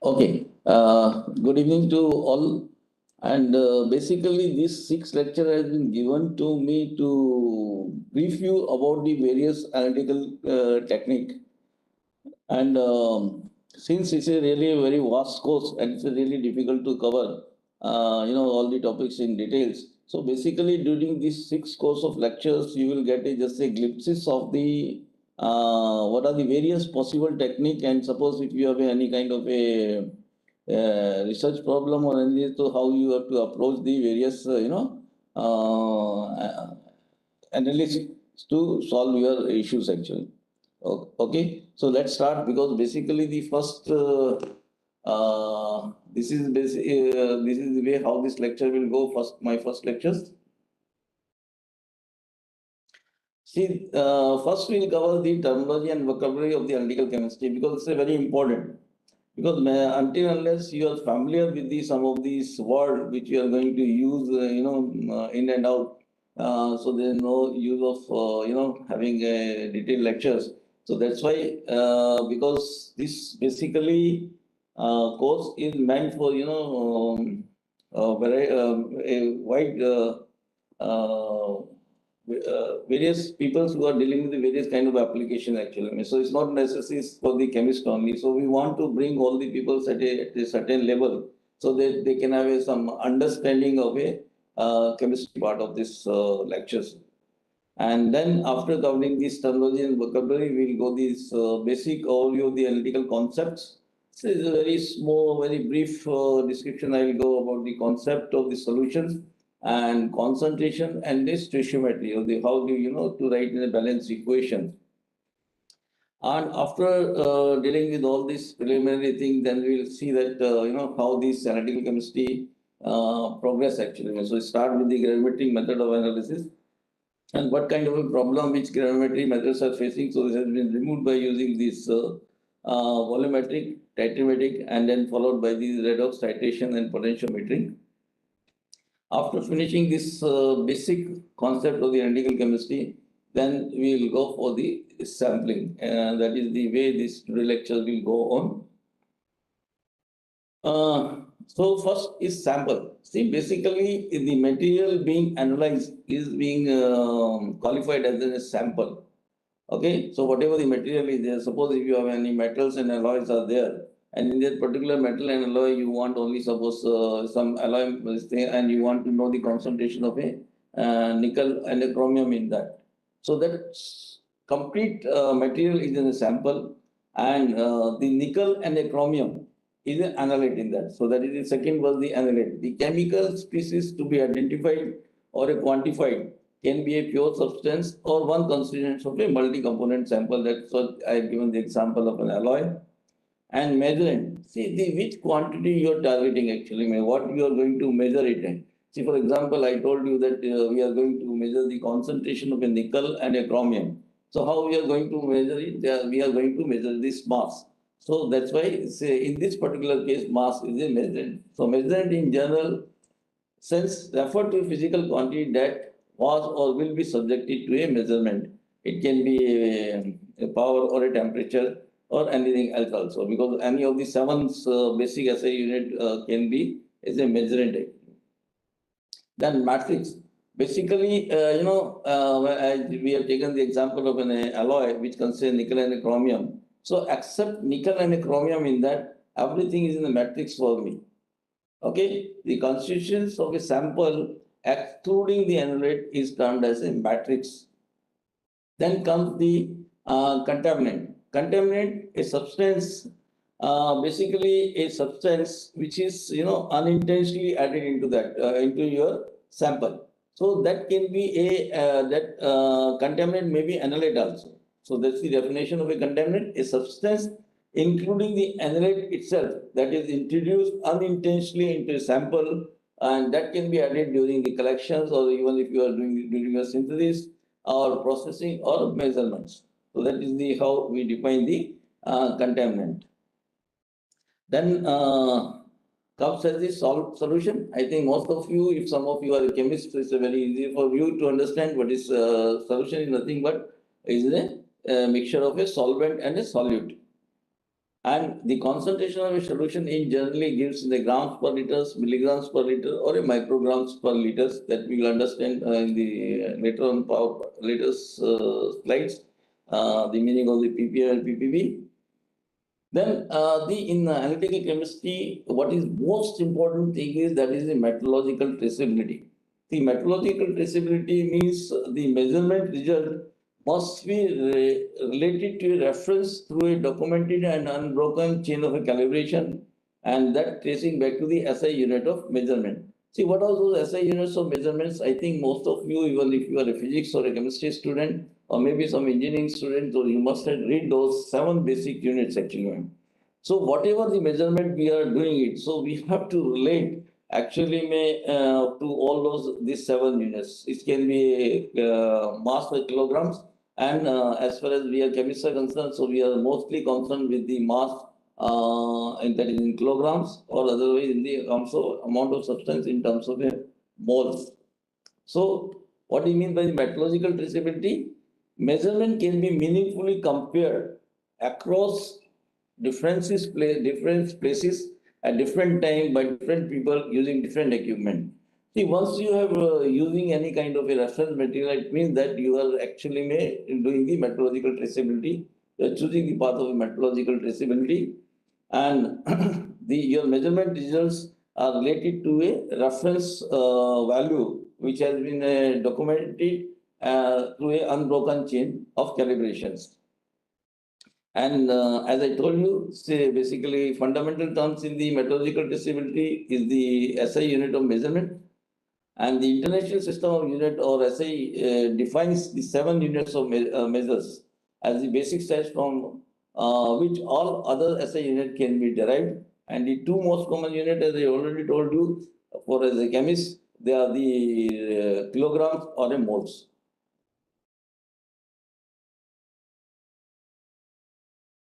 Okay. Good evening to all. And basically, this sixth lecture has been given to me to brief you about the various analytical technique. And since it's a really very vast course and it's really difficult to cover, all the topics in details. So basically, during this six course of lectures, you will get just a glimpses of the what are the various possible technique. And suppose if you have any kind of a research problem or anything, so how you have to approach the various, analysis to solve your issues actually. Okay, so let's start because basically the first this is the way how this lecture will go. First, my first lectures. See, first we'll cover the terminology and vocabulary of the analytical chemistry because it's a very important. Because until unless you are familiar with the some of these words which you are going to use, in and out, so there is no use of having detailed lectures. So that's why because this basically course is meant for a wide various people who are dealing with the various kind of application actually. So it's not necessary for the chemist only. So we want to bring all the people at a certain level so that they can have some understanding of a chemistry part of this lectures. And then after covering this terminology and vocabulary, we'll go this basic overview of the analytical concepts. So it's a very small, very brief description. I will go about the concept of the solutions and concentration and this stoichiometry of the how do you know to write in a balanced equation. And after dealing with all this preliminary thing, then we'll see that how this analytical chemistry progress actually. So we start with the gravimetric method of analysis and what kind of a problem which gravimetric methods are facing. So this has been removed by using this volumetric, titrimetric, and then followed by the redox titration and potentiometry. After finishing this basic concept of the analytical chemistry, then we will go for the sampling. That is the way this lecture will go on. So first is sample. See, basically the material being analyzed is being qualified as a sample. Okay, so whatever the material is there, suppose if you have any metals and alloys are there, and in that particular metal and alloy, you want only suppose some alloy and you want to know the concentration of a nickel and a chromium in that. So that complete material is in a sample, and the nickel and a chromium is an analyte in that. So that is the second was the analyte. The chemical species to be identified or quantified can be a pure substance or one constituent of a multi-component sample. That's what I have given the example of an alloy. And measurand, see the which quantity you are targeting actually, what you are going to measure it in. See, for example, I told you that we are going to measure the concentration of a nickel and a chromium. So how we are going to measure it? We are going to measure this mass. So that's why say in this particular case, mass is a measurand. So measurand in general sense refer to a physical quantity that was or will be subjected to a measurement. It can be a power or a temperature or anything else also, because any of the seven basic SI unit can be as a measurand. Then matrix. Basically, we have taken the example of an alloy which contains nickel and chromium. So except nickel and chromium in that, everything is in the matrix for me. Okay, the constituents of a sample excluding the analyte is termed as a matrix. Then comes the contaminant. Contaminant, a substance, basically a substance which is unintentionally added into that into your sample. So that can be a contaminant may be analyte also. So that's the definition of a contaminant, a substance including the analyte itself that is introduced unintentionally into a sample, and that can be added during the collections or even if you are doing during a synthesis or processing or measurements. So that is the how we define the contaminant. Then comes as the solution. I think most of you, if some of you are chemists, it's very easy for you to understand what is solution is nothing but is a mixture of a solvent and a solute. And the concentration of a solution in generally gives in the grams per liters, milligrams per liter, or a micrograms per liters, that we will understand in the later on power latest slides, the meaning of the ppm and ppb. Then in analytical chemistry, what is most important thing is that is the methodological traceability. The methodological traceability means the measurement result must be related to a reference through a documented and unbroken chain of a calibration, and that tracing back to the SI unit of measurement. See, what are those SI units of measurements? I think most of you, even if you are a physics or a chemistry student, or maybe some engineering students, or you must have read those 7 basic units actually. So whatever the measurement we are doing it, so we have to relate actually to all these 7 units. It can be mass per kilograms, and as far as we are chemists are concerned, so we are mostly concerned with the mass, and that is in kilograms, or otherwise in the also amount of substance in terms of moles. So what do you mean by the methodological traceability? Measurement can be meaningfully compared across different places at different time by different people using different equipment. See, once you have using any kind of a reference material, it means that you are actually doing the methodological traceability. You are choosing the path of methodological traceability, and your measurement results are related to a reference value which has been documented through a unbroken chain of calibrations. And as I told you, say basically fundamental terms in the methodological traceability is the SI unit of measurement, and the International System of Unit or SI defines the 7 units of measures as the basic stats from which all other SI unit can be derived. And the 2 most common unit, as I already told you, for as a chemist, they are the kilograms or a moles.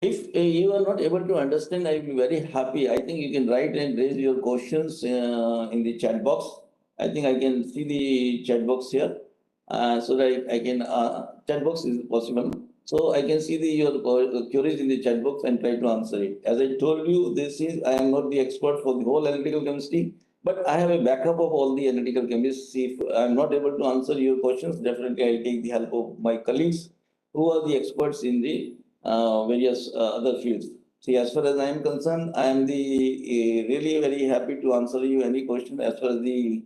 If you are not able to understand, I will be very happy. I think you can write and raise your questions in the chat box. I think I can see the chat box here. So that I can, chat box is possible. So I can see your queries in the chat box and try to answer it. As I told you, I am not the expert for the whole analytical chemistry, but I have a backup of all the analytical chemists. If I am not able to answer your questions, definitely I'll take the help of my colleagues who are the experts in the various other fields. See, as far as I am concerned, I am really very happy to answer you any question as far as the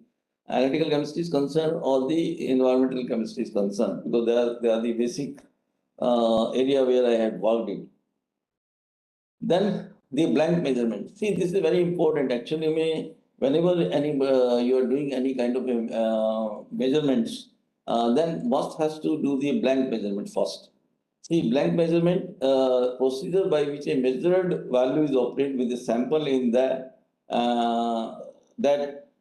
analytical chemistry is concerned or the environmental chemistry is concerned, because they are the basic area where I had worked in. Then the blank measurement. See, this is very important. Actually, whenever you are doing any kind of measurements, then must has to do the blank measurement first. See, blank measurement procedure by which a measured value is obtained with a sample in that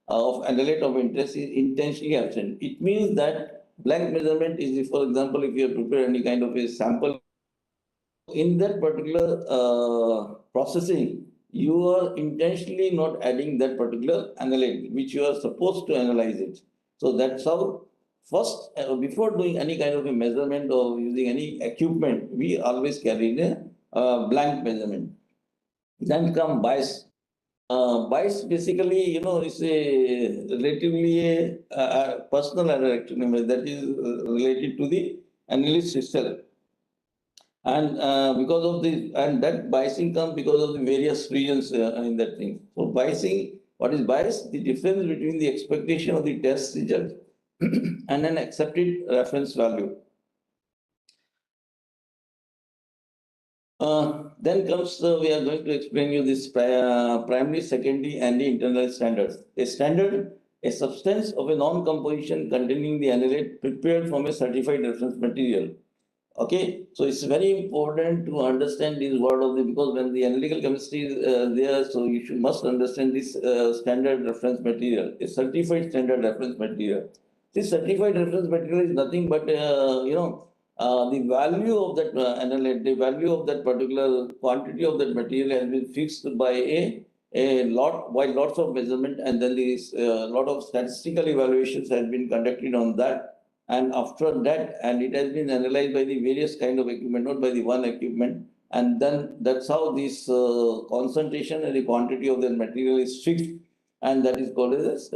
of analyte of interest is intentionally absent. It means that blank measurement is, for example, if you have prepared any kind of a sample in that particular processing, you are intentionally not adding that particular analyte which you are supposed to analyze it. So that's how. First, before doing any kind of a measurement or using any equipment, we always carry a blank measurement. Then come bias. Bias basically, is a relatively a personal error actually, that is related to the analyst itself. And because of that biasing comes because of the various reasons in that thing. So biasing, what is bias? The difference between the expectation of the test result and an accepted reference value. Then comes, we are going to explain you this primary, secondary, and the internal standards. A standard, a substance of a non-composition containing the analyte prepared from a certified reference material. Okay, so it's very important to understand this word of because when the analytical chemistry is there, so you must understand this standard reference material, a certified standard reference material. This certified reference material is nothing but the value of that analyte, the value of that particular quantity of that material has been fixed by lots of measurement, and then this lot of statistical evaluations has been conducted on that. And after that, and it has been analyzed by the various kind of equipment, not by the one equipment. and then that's how this concentration and the quantity of the material is fixed, and that is called as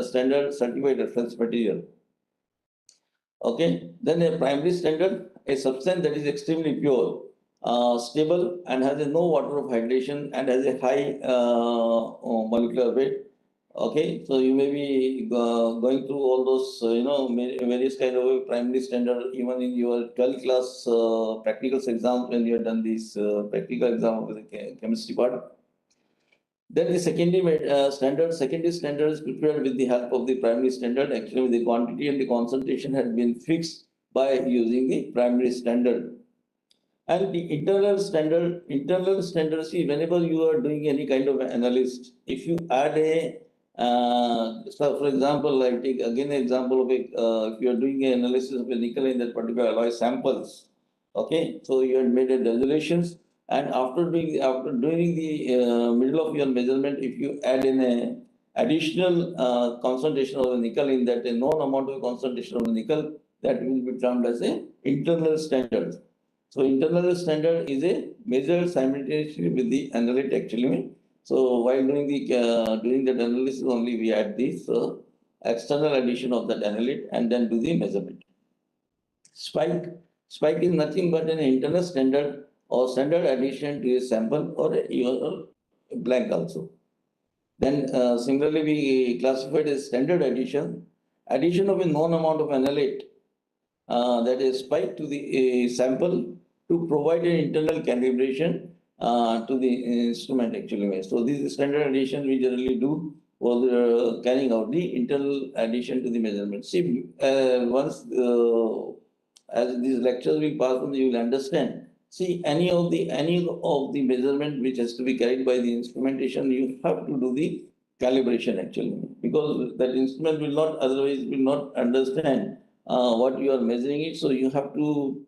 standard certified reference material. Okay, then a primary standard, a substance that is extremely pure, stable, and has a no water of hydration and has a high molecular weight. Okay, so you may be going through all those, various kind of primary standard, even in your 12th class practicals exam when you have done this practical exam of the chemistry part. Then the secondary standard is prepared with the help of the primary standard. Actually, the quantity and the concentration had been fixed by using the primary standard. And the internal standard, see, whenever you are doing any kind of analysis, if you add a, so for example, I take again an example of a, if you are doing an analysis of a nickel in that particular alloy samples, okay, so you had made a resolutions, and after doing the middle of your measurement, if you add in a additional concentration of the nickel in that, a known amount of concentration of the nickel, that will be termed as a internal standard. So internal standard is a measured simultaneously with the analyte actually. So while doing that analysis only, we add this external addition of that analyte and then do the measurement. Spike is nothing but an internal standard or standard addition to a sample or a blank also. Then similarly, we classified as standard addition of a known amount of analyte, that is spike to the sample to provide an internal calibration to the instrument actually. So this is standard addition we generally do for the carrying out the internal addition to the measurement. See, once as these lectures will pass on, you will understand. See, any of the measurement which has to be carried by the instrumentation, you have to do the calibration actually, because that instrument will not understand what you are measuring it. So you have to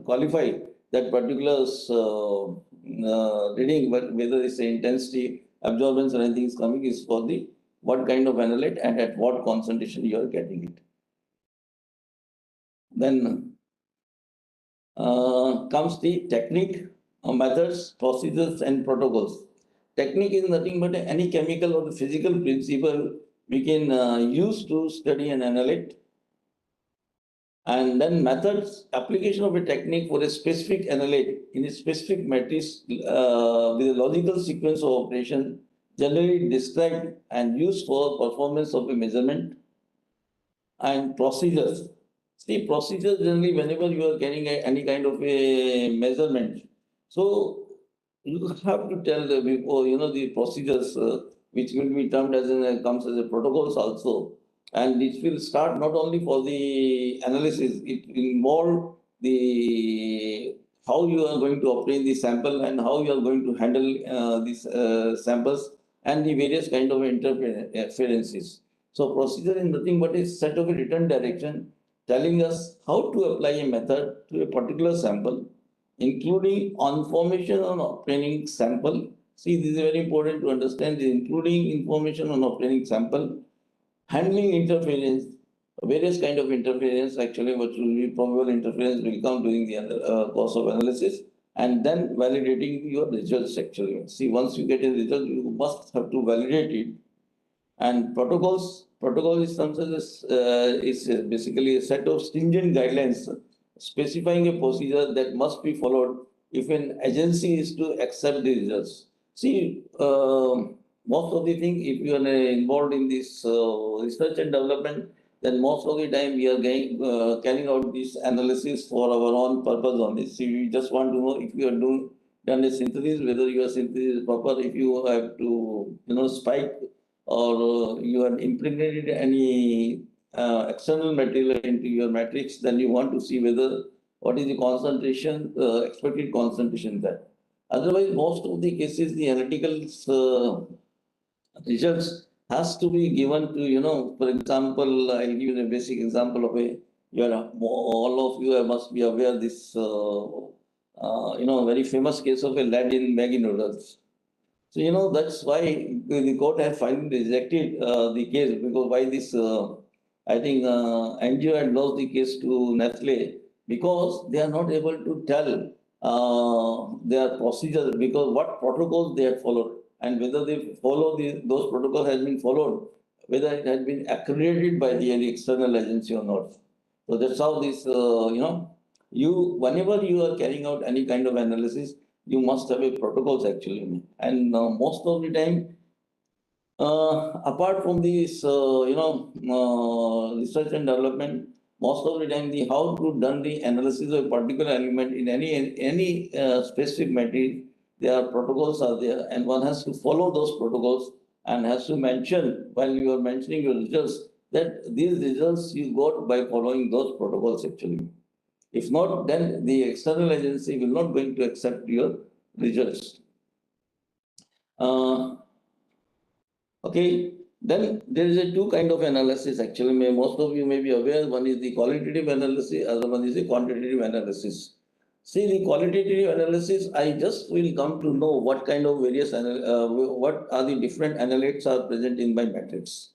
qualify that particular reading, but whether it's the intensity, absorbance, or anything is coming, is for the what kind of analyte and at what concentration you are getting it. Then comes the technique, methods, procedures, and protocols. Technique is nothing but any chemical or the physical principle we can use to study an analyte. And then methods, application of a technique for a specific analyte in a specific matrix with a logical sequence of operation, generally described and used for performance of a measurement. And procedures. See, procedures generally whenever you are getting any kind of a measurement, so you have to tell before, the procedures which will be termed as comes as a protocols also. And it will start not only for the analysis, it will involve the how you are going to obtain the sample and how you are going to handle these samples and the various kind of interferences. So procedure is nothing but a set of a written direction telling us how to apply a method to a particular sample, including information on obtaining sample. See, this is very important to understand, including information on obtaining sample, handling interference, various kind of interference actually, what will be probable interference will come during the course of analysis, and then validating your results actually. See, once you get a result, you must have to validate it. And protocol is something is basically a set of stringent guidelines specifying a procedure that must be followed if an agency is to accept the results. See, most of the thing, if you are involved in this research and development, then most of the time we are carrying out this analysis for our own purpose only. See, we just want to know if you are done a synthesis, whether your synthesis is proper, if you have to, spike or you have impregnated any external material into your matrix, then you want to see whether what is the concentration, expected concentration there. Otherwise, most of the cases, the analytical results has to be given to, for example, I'll give you a basic example of all of you must be aware this, very famous case of a lead in Maggi noodles. So, that's why the court has finally rejected the case, because why this, I think NGO had lost the case to Nestle, because they are not able to tell their procedures, because what protocols they have followed and whether they follow those protocols has been followed, whether it has been accredited by the external agency or not. So that's how this, whenever you are carrying out any kind of analysis, you must have a protocols actually. And most of the time, apart from this, research and development, most of the time, the how to done the analysis of a particular element in any specific material, there are protocols are there, and one has to follow those protocols and has to mention while you are mentioning your results that these results you got by following those protocols actually. If not, then the external agency will not going to accept your results. Okay, then there is a two kind of analysis actually. Most of you may be aware. One is the qualitative analysis, other one is the quantitative analysis. See, the qualitative analysis, I just will come to know what kind of what are the different analytes are present in my matrix.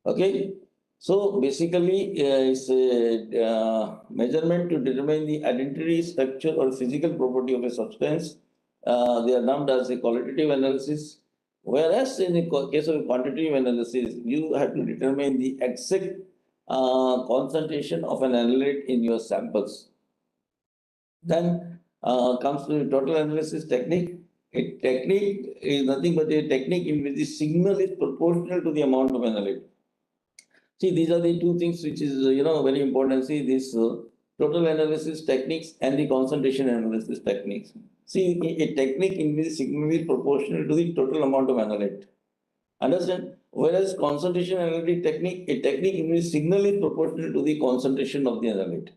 Okay, so basically it's a measurement to determine the identity, structure or physical property of a substance. They are termed as a qualitative analysis. Whereas in the case of a quantitative analysis, you have to determine the exact concentration of an analyte in your samples. Then comes to the total analysis technique. A technique is nothing but a technique in which the signal is proportional to the amount of analyte. See, these are the two things which is, very important. See, this total analysis techniques and the concentration analysis techniques. See, a technique in which signal is proportional to the total amount of analyte. Understand? Whereas concentration analytic technique, a technique in which signal is proportional to the concentration of the analyte.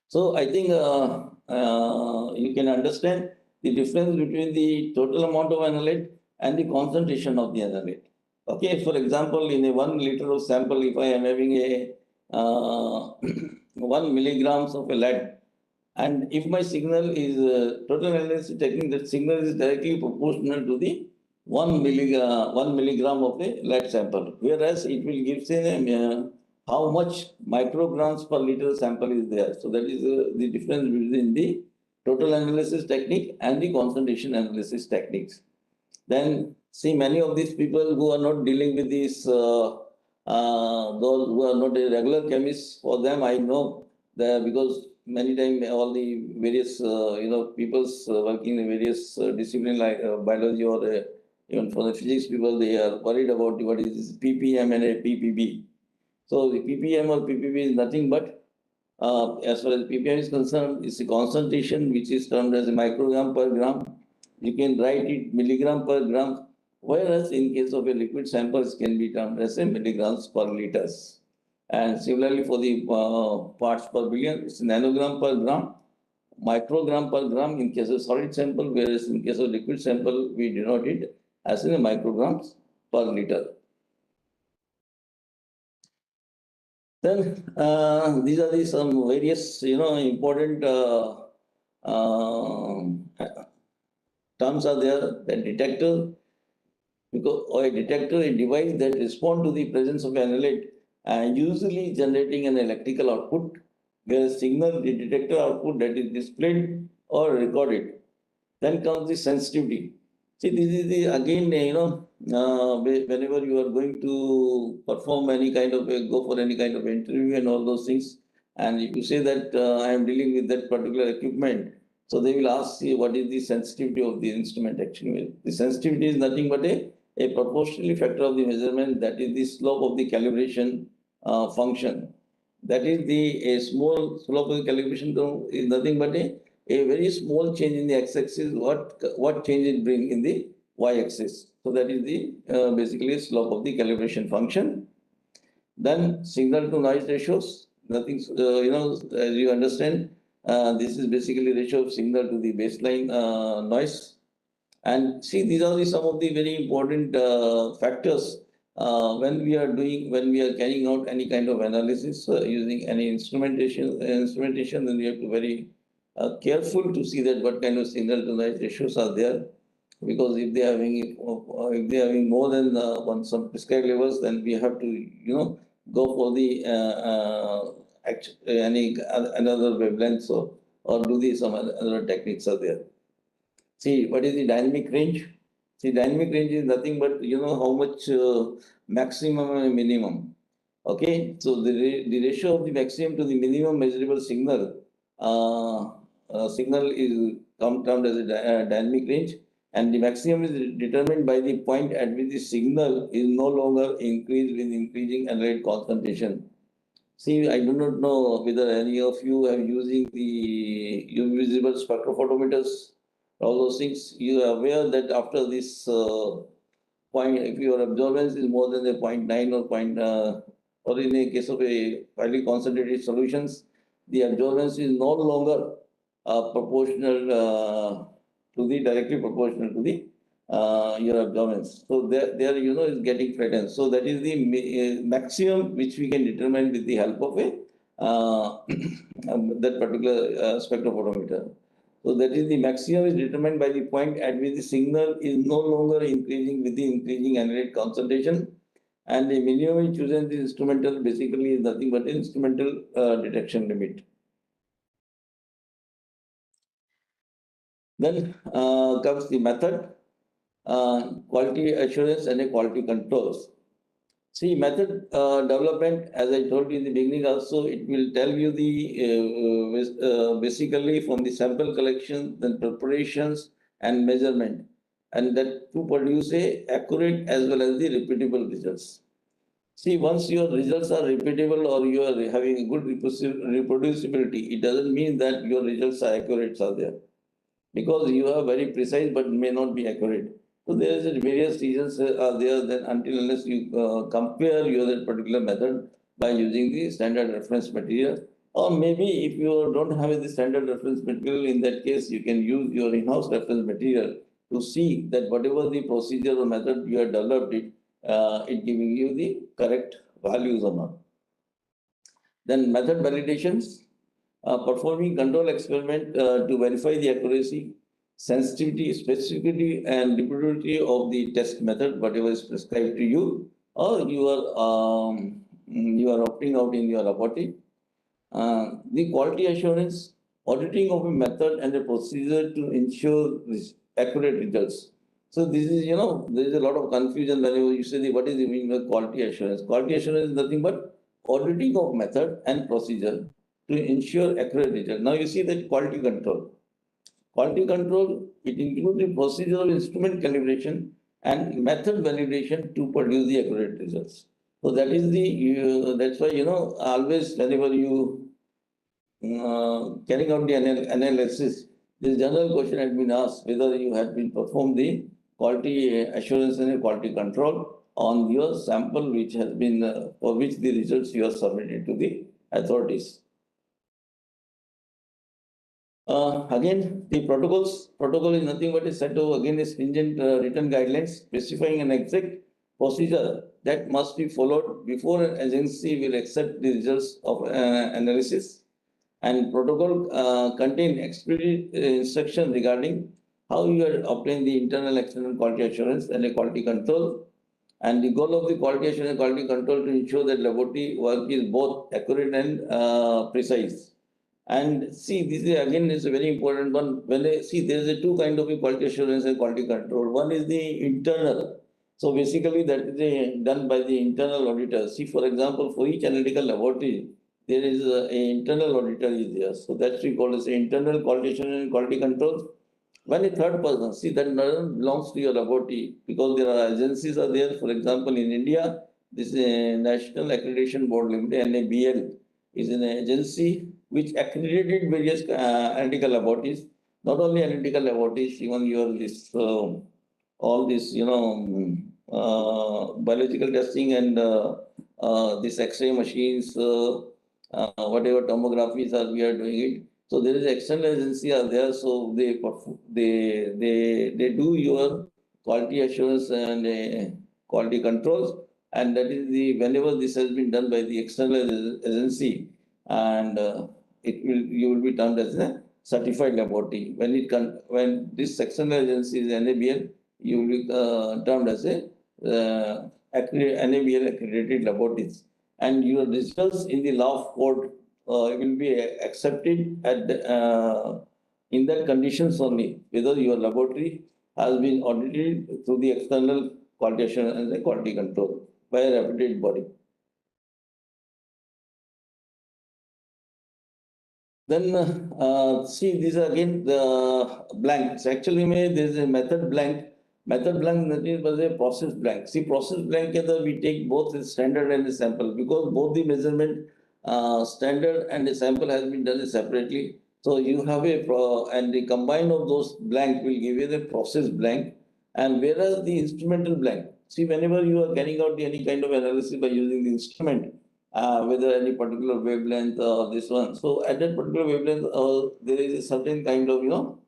So I think you can understand the difference between the total amount of analyte and the concentration of the analyte. Okay, for example, in a 1 liter of sample, if I am having a 1 milligrams of a lead, and if my signal is total analysis technique, that signal is directly proportional to the 1 milligram of the lead sample, whereas it will give how much micrograms per liter sample is there. So that is the difference between the total analysis technique and the concentration analysis techniques. Then see, many of these people who are not dealing with these, those who are not a regular chemists, for them I know that because many times all the various, people's working in various disciplines like biology or even for the physics people, they are worried about what is ppm and a ppb. So the ppm or ppb is nothing but, as far as ppm is concerned, it's a concentration which is termed as a microgram per gram. You can write it milligram per gram, whereas in case of a liquid samples can be termed as a milligrams per liters. And similarly for the parts per billion, it's nanogram per gram, microgram per gram in case of solid sample, whereas in case of liquid sample, we denote it as in a micrograms per liter. Then these are some various, important terms are there. The detector, because a detector, a device that responds to the presence of an analyte and usually generating an electrical output, whereas signal the detector output that is displayed or recorded. Then comes the sensitivity. See, this is the again, whenever you are going to perform any kind of go for any kind of interview and all those things, and if you say that I am dealing with that particular equipment, so they will ask you what is the sensitivity of the instrument actually. The sensitivity is nothing but a proportional factor of the measurement, that is the slope of the calibration function. That is a small slope of the calibration term is nothing but a very small change in the x-axis, what change it bring in the y-axis. So that is the basically slope of the calibration function. Then signal to noise ratios, nothing, as you understand, this is basically ratio of signal to the baseline noise. And see, these are some of the very important factors when we are carrying out any kind of analysis using any instrumentation, then we have to very careful to see that what kind of signal to noise ratios are there, because if they are having more than some prescribed levels, then we have to go for the any another wavelength or do the some other techniques are there. See, what is the dynamic range? See, dynamic range is nothing but how much maximum and minimum. Okay, so the ratio of the maximum to the minimum measurable signal is termed as a dynamic range, and the maximum is determined by the point at which the signal is no longer increased with increasing analyte concentration. See, I do not know whether any of you are using the invisible spectrophotometers, all those things. You are aware that after this point, if your absorbance is more than a 0.9 or or in a case of a highly concentrated solutions, the absorbance is no longer proportional directly proportional to the your absorbance. So there is getting flattened. So that is the maximum which we can determine with the help of a that particular spectrophotometer. So that is the maximum is determined by the point at which the signal is no longer increasing with the increasing analyte concentration, and the minimum is chosen the instrumental basically is nothing but instrumental detection limit. Then comes the method, quality assurance and a quality controls. See, method development, as I told you in the beginning also, it will tell you the basically from the sample collection, then preparations and measurement, and that to produce a accurate as well as the repeatable results. See, once your results are repeatable or you are having a good reproducibility, it doesn't mean that your results are accurate are there, because you are very precise but may not be accurate. So there is various reasons are there that until unless you compare your that particular method by using the standard reference material, or maybe if you don't have the standard reference material, in that case you can use your in-house reference material to see that whatever the procedure or method you have developed it giving you the correct values or not. Then method validations. Performing control experiment to verify the accuracy, sensitivity, specificity, and reproducibility of the test method, whatever is prescribed to you, or you are opting out in your laboratory. The quality assurance, auditing of a method and a procedure to ensure accurate results. So this is, there is a lot of confusion whenever you say what is the meaning of quality assurance. Quality assurance is nothing but auditing of method and procedure to ensure accurate result. Now you see that quality control. Quality control, it includes the procedure of instrument calibration and method validation to produce the accurate results. So that is that's why, always whenever you carrying out the analysis, this general question had been asked whether you had been performed the quality assurance and quality control on your sample which has been, for which the results you are submitted to the authorities. Again, the protocol is nothing but a set of, again, a stringent written guidelines specifying an exact procedure that must be followed before an agency will accept the results of analysis. And protocol contain explicit instruction regarding how you are obtain the internal external quality assurance and a quality control. And the goal of the quality assurance and quality control to ensure that laboratory work is both accurate and precise. And see, this is again is a very important one. When I see there is a two kind of a quality assurance and quality control. One is the internal. So basically that is done by the internal auditor. See, for example, for each analytical laboratory, there is an internal auditor is there. So that's we call as internal quality assurance and quality control. When a third person, see that belongs to your laboratory because there are agencies are there. For example, in India, this is a National Accreditation Board Limited, NABL, is an agency which accredited various analytical laboratories, not only analytical laboratories, even your this all this biological testing and this X-ray machines, whatever tomographies are we are doing it. So there is external agency are there, so they do your quality assurance and quality controls, and that is the whenever this has been done by the external agency, and you will be termed as a certified laboratory. When this external agency is NABL, you will be termed as a NABL accredited laboratories, and your results in the law of code it will be accepted at in that conditions only, whether your laboratory has been audited through the external qualification and the quality control by a reputed body. Then see, these are again the blanks. Actually, there is a method blank. Method blank nothing but a process blank. See, process blank we take both the standard and the sample because both the measurement standard and the sample has been done separately. So you have and the combine of those blank will give you the process blank. And whereas the instrumental blank, see, whenever you are carrying out any kind of analysis by using the instrument, whether any particular wavelength or this one. So at that particular wavelength, there is a certain kind of,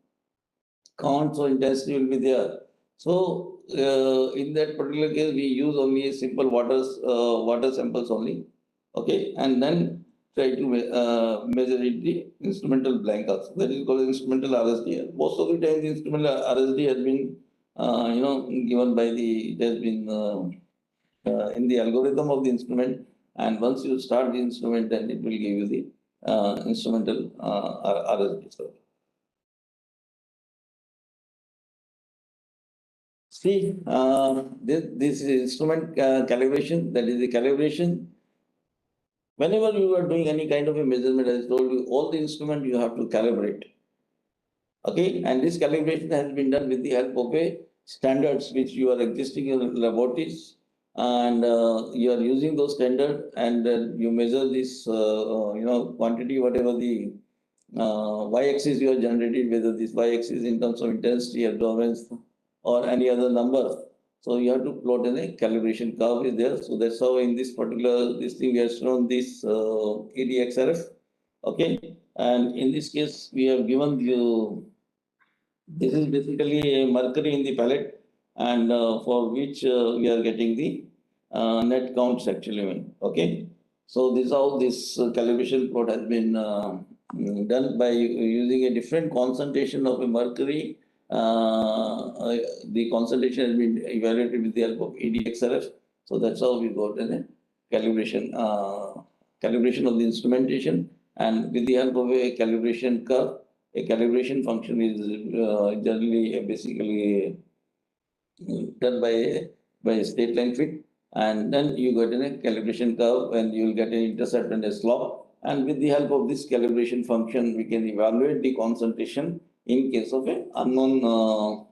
count, so intensity will be there. So in that particular case, we use only a simple water samples only. Okay, and then try to measure it the instrumental blank also. That is called instrumental RSD. Most of the time, the instrumental RSD has been, given by it has been in the algorithm of the instrument. And once you start the instrument, then it will give you the instrumental RSD. So, see, this is instrument calibration, that is the calibration. Whenever you are doing any kind of a measurement, as I told you, all the instrument you have to calibrate. Okay, and this calibration has been done with the help of a standards which you are existing in laboratories, and you are using those standards, and you measure this, quantity, whatever the y-axis you have generated, whether this y-axis in terms of intensity, absorbance, or any other number. So you have to plot in a calibration curve is there. So that's how in this particular this thing we have shown this EDXRF. Okay, and in this case we have given you. This is basically a mercury in the palette, and for which we are getting the net counts actually. Okay, so this is how this calibration plot has been done by using a different concentration of a mercury. The concentration has been evaluated with the help of EDXRF. So that's how we got a calibration of the instrumentation, and with the help of a calibration curve. A calibration function is generally basically done by a straight line fit, and then you get in a calibration curve and you will get an intercept and a slope. And with the help of this calibration function, we can evaluate the concentration in case of an unknown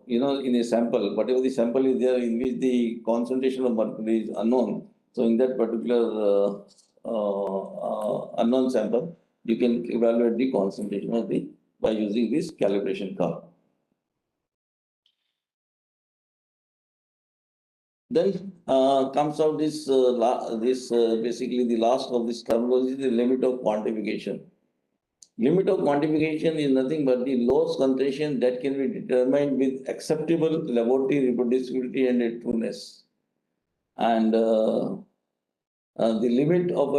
in a sample, whatever the sample is there in which the concentration of mercury is unknown. So in that particular unknown sample, you can evaluate the concentration of by using this calibration curve. Then comes out this basically the last of this terminology, the limit of quantification. Limit of quantification is nothing but the loss concentration that can be determined with acceptable laboratory reproducibility and trueness. And the limit of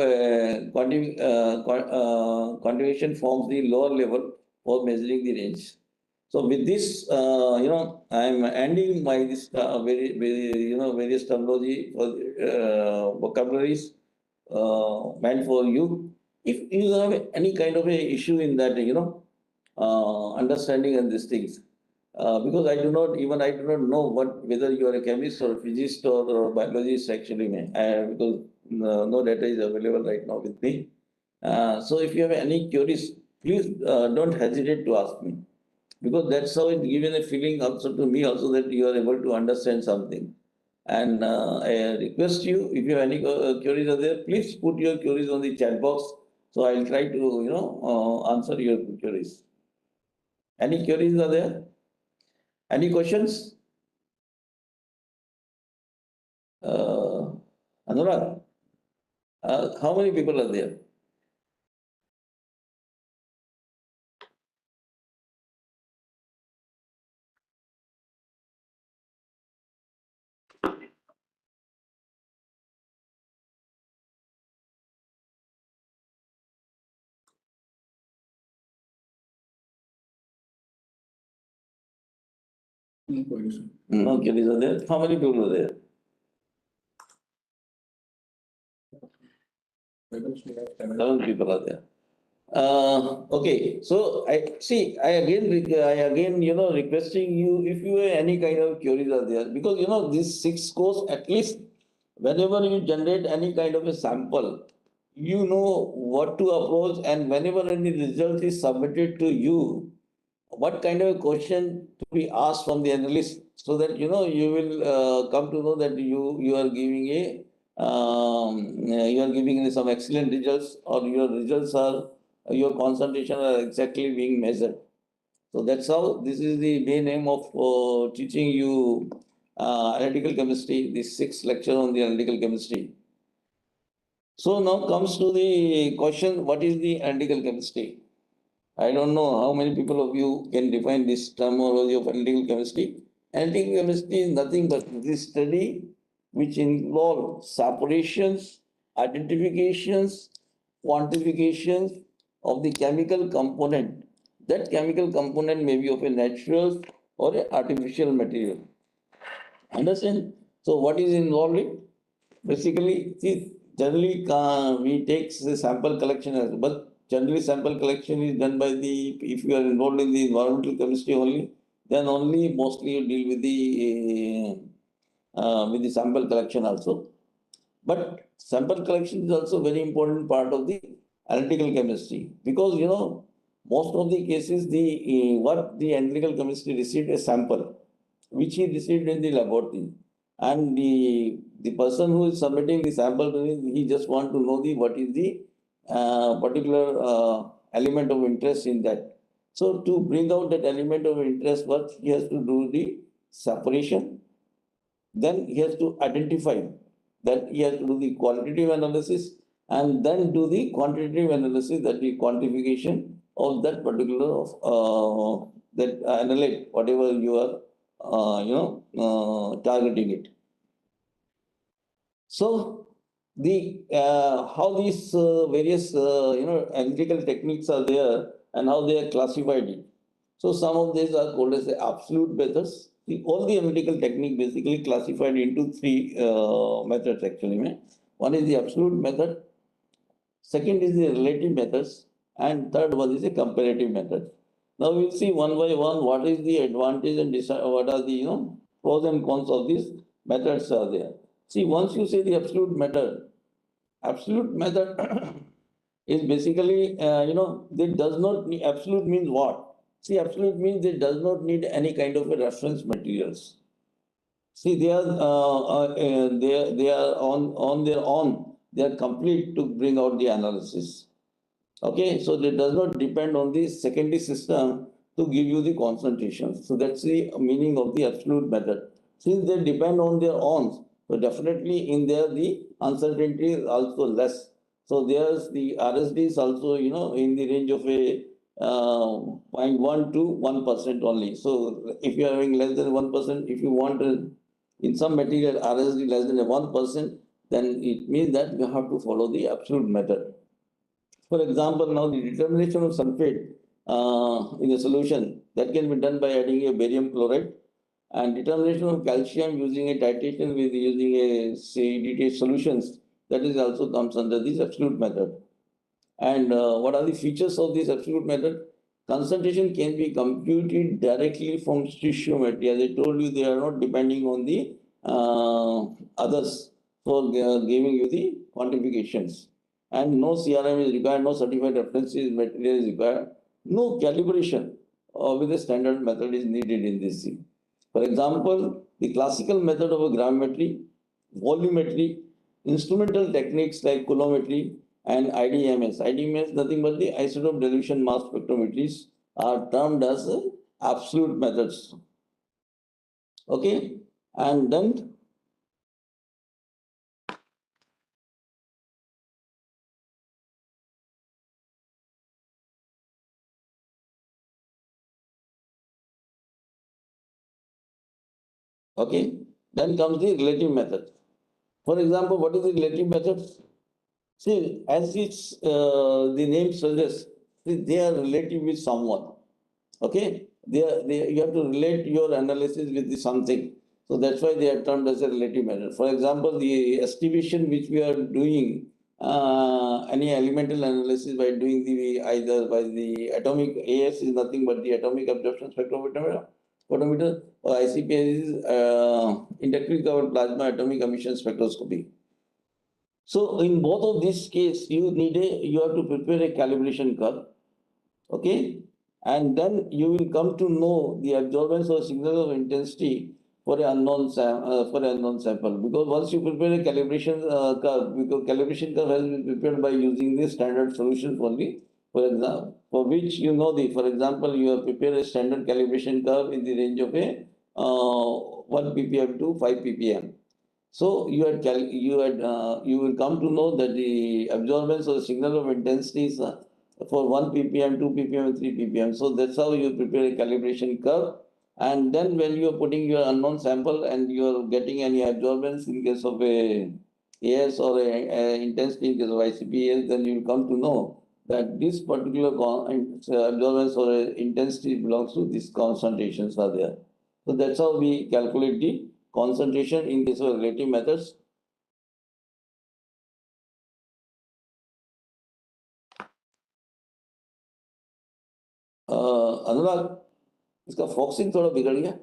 quantification forms the lower level for measuring the range. So with this, I am ending my this various terminology for vocabularies meant for you. If you have any kind of a issue in that, understanding and these things, because I do not know whether you are a chemist or a physicist or biologist actually, because no data is available right now with me. So if you have any queries, please don't hesitate to ask me, because that's how it given a feeling also to me also that you are able to understand something. And I request you, if you have any queries are there, please put your queries on the chat box. So I'll try to answer your queries. Any queries are there? Any questions? Anurag, how many people are there? No queries are there. How many people are there? 7 people are there. Okay, so I again, requesting you, if you have any kind of queries are there, because, this 6 course, at least whenever you generate any kind of a sample, you know what to approach, and whenever any result is submitted to you, what kind of a question to be asked from the analyst, so that, you will come to know that you are giving you are giving some excellent results, or your results are, your concentration are exactly being measured. So that's how, this is the main aim of teaching you analytical chemistry, the 6th lecture on the analytical chemistry. So now comes to the question, what is the analytical chemistry? I don't know how many people of you can define this terminology of analytical chemistry. Analytical chemistry is nothing but the study which involves separations, identifications, quantifications of the chemical component. That chemical component may be of a natural or an artificial material. Understand? So what is involved in? Basically, see, generally we take the sample collection as, but generally sample collection is done by the, if you are involved in the environmental chemistry only, then only mostly you deal with the sample collection also. But sample collection is also very important part of the analytical chemistry, because, most of the cases, the what the analytical chemistry received a sample which he received in the laboratory, and the person who is submitting the sample to him, he just want to know the what is the particular element of interest in that. So to bring out that element of interest, what he has to do the separation, then he has to identify, then he has to do the qualitative analysis, and then do the quantitative analysis, that the quantification of that particular that analyte, whatever you are targeting it. So the how these various analytical techniques are there, and how they are classified it. So some of these are called as the absolute methods. All the analytical technique basically classified into 3 methods actually. One is the absolute method, second is the relative methods, and third one is a comparative method. Now we'll see one by one what is the advantage and what are the pros and cons of these methods are there. See, once you say the absolute method is basically it does not need, absolute means what? See, absolute means it does not need any kind of a reference materials. See, they are on their own. They are complete to bring out the analysis. Okay, so it does not depend on the secondary system to give you the concentration. So that's the meaning of the absolute method. Since they depend on their own, so definitely in there the uncertainty is also less. So there's the RSD is also in the range of a 0.1 to 1% only. So if you are having less than 1%, if you want in some material RSD less than 1%, then it means that you have to follow the absolute method. For example, now the determination of sulfate in a solution, that can be done by adding a barium chloride, and determination of calcium using a titration with using a CDT solutions, that is also comes under this absolute method. And what are the features of this absolute method? Concentration can be computed directly from stoichiometry. As I told you, they are not depending on the others for giving you the quantifications. And no CRM is required, no certified reference material is required, no calibration with a standard method is needed in this thing. For example, the classical method of a grammetry, volumetry, instrumental techniques like coulometry and IDMS. IDMS nothing but the isotope dilution mass spectrometries are termed as absolute methods. Okay, and then okay, then comes the relative method. For example, what is the relative method? See, as the name suggests, they are relative with someone. Okay, you have to relate your analysis with the something. So that's why they are termed as a relative method. For example, the estimation which we are doing any elemental analysis by doing the either by the atomic AS is nothing but the atomic absorption spectrophotometer, or ICPS is inductively covered plasma atomic emission spectroscopy. So in both of these cases, you have to prepare a calibration curve, okay, and then you will come to know the absorbance or signal of intensity for an unknown sample. Because once you prepare a calibration curve, because calibration curve has been prepared by using the standard solution only. For example, for which for example, you have prepared a standard calibration curve in the range of a 1 ppm to 5 ppm. So you will come to know that the absorbance or signal of intensity is for 1 ppm, 2 ppm, and 3 ppm. So that's how you prepare a calibration curve. And then when you are putting your unknown sample and you are getting any absorbance in case of a AS or a intensity in case of ICPS, then you will come to know that this particular absorbance or intensity belongs to these concentrations are there. So that's how we calculate the concentration in case of relative methods. अनुराग, इसका फॉक्सिंग थोड़ा बिगड़ गया.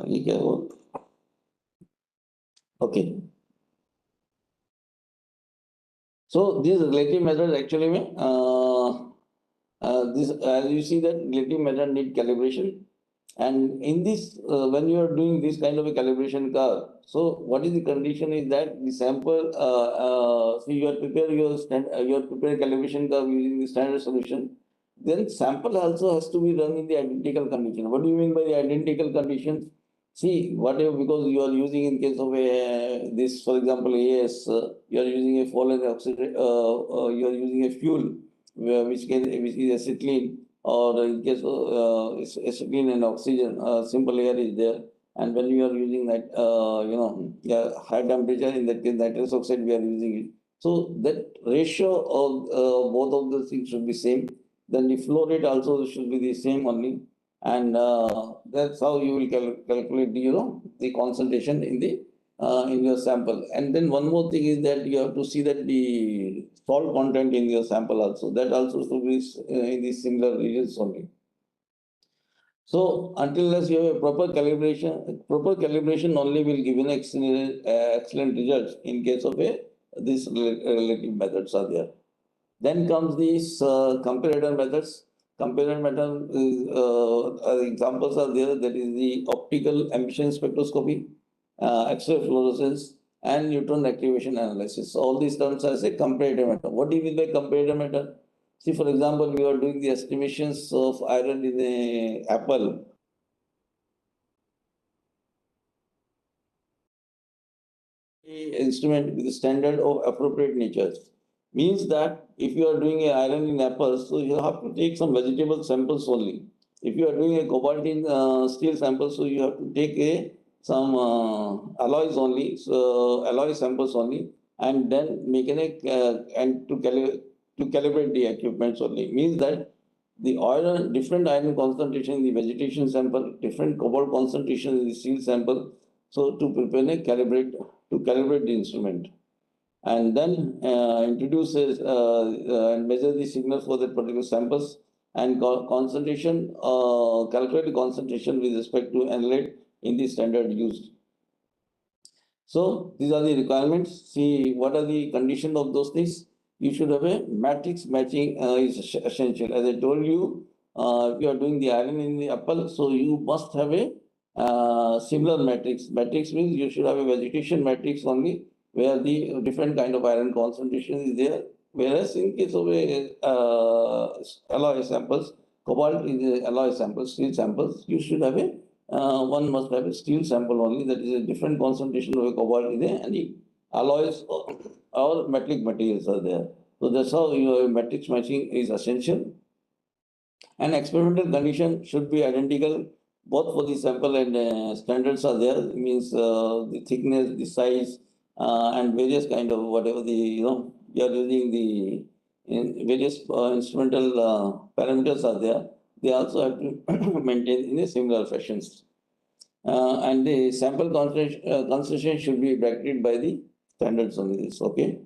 ये क्या है वो? Okay. So these relative methods actually this as you see that relative method need calibration, and in this when you are doing this kind of a calibration curve, so what is the condition is that the sample so you are prepare calibration curve using the standard solution, then sample also has to be run in the identical condition. What do you mean by the identical conditions? See, whatever, because you are using in case of a this, for example, AS, you are using a fallen oxygen, you are using a fuel which is acetylene, or in case of acetylene and oxygen, simple air is there. And when you are using that, high temperature, in that case, nitrous oxide, we are using it. So that ratio of both of the things should be same. Then the flow rate also should be the same only, and that's how you will calculate the concentration in your sample. And then one more thing is that you have to see that the salt content in your sample also, that also should be in the similar regions only. So until you have a proper calibration only will give an excellent results in case of these relative methods are there. Then comes these comparator methods. Comparator method examples are there. That is the optical emission spectroscopy, X-ray fluorescence, and neutron activation analysis. All these terms are a comparator method. What do you mean by comparator method? See, for example, we are doing the estimations of iron in a apple. Instrument with the standard of appropriate natures. Means that if you are doing a iron in apples, so you have to take some vegetable samples only. If you are doing a cobalt in steel sample, so you have to take some alloys only, so alloy samples only, and then make and to calibrate the equipments only. Means that the different iron concentration in the vegetation sample, different cobalt concentration in the steel sample. So to prepare to calibrate the instrument, and then introduce and measure the signal for that particular samples, and concentration, calculate the concentration with respect to analyte in the standard used. So these are the requirements. See, what are the conditions of those things? You should have a matrix matching is essential. As I told you, if you are doing the iron in the apple, so you must have a similar matrix. Matrix means you should have a vegetation matrix only, where the different kind of iron concentration is there. Whereas in case of a alloy samples, cobalt is alloy samples, steel samples, you should have a one must have a steel sample only, that is a different concentration of a cobalt is there, and the alloys or metallic materials are there. So that's how your matrix matching is essential. And experimental condition should be identical both for the sample and standards are there. It means the thickness, the size, and various kind of whatever the we are using the various instrumental parameters are there. They also have to maintain in a similar fashions. And the sample concentration should be bracketed by the standards only. This okay.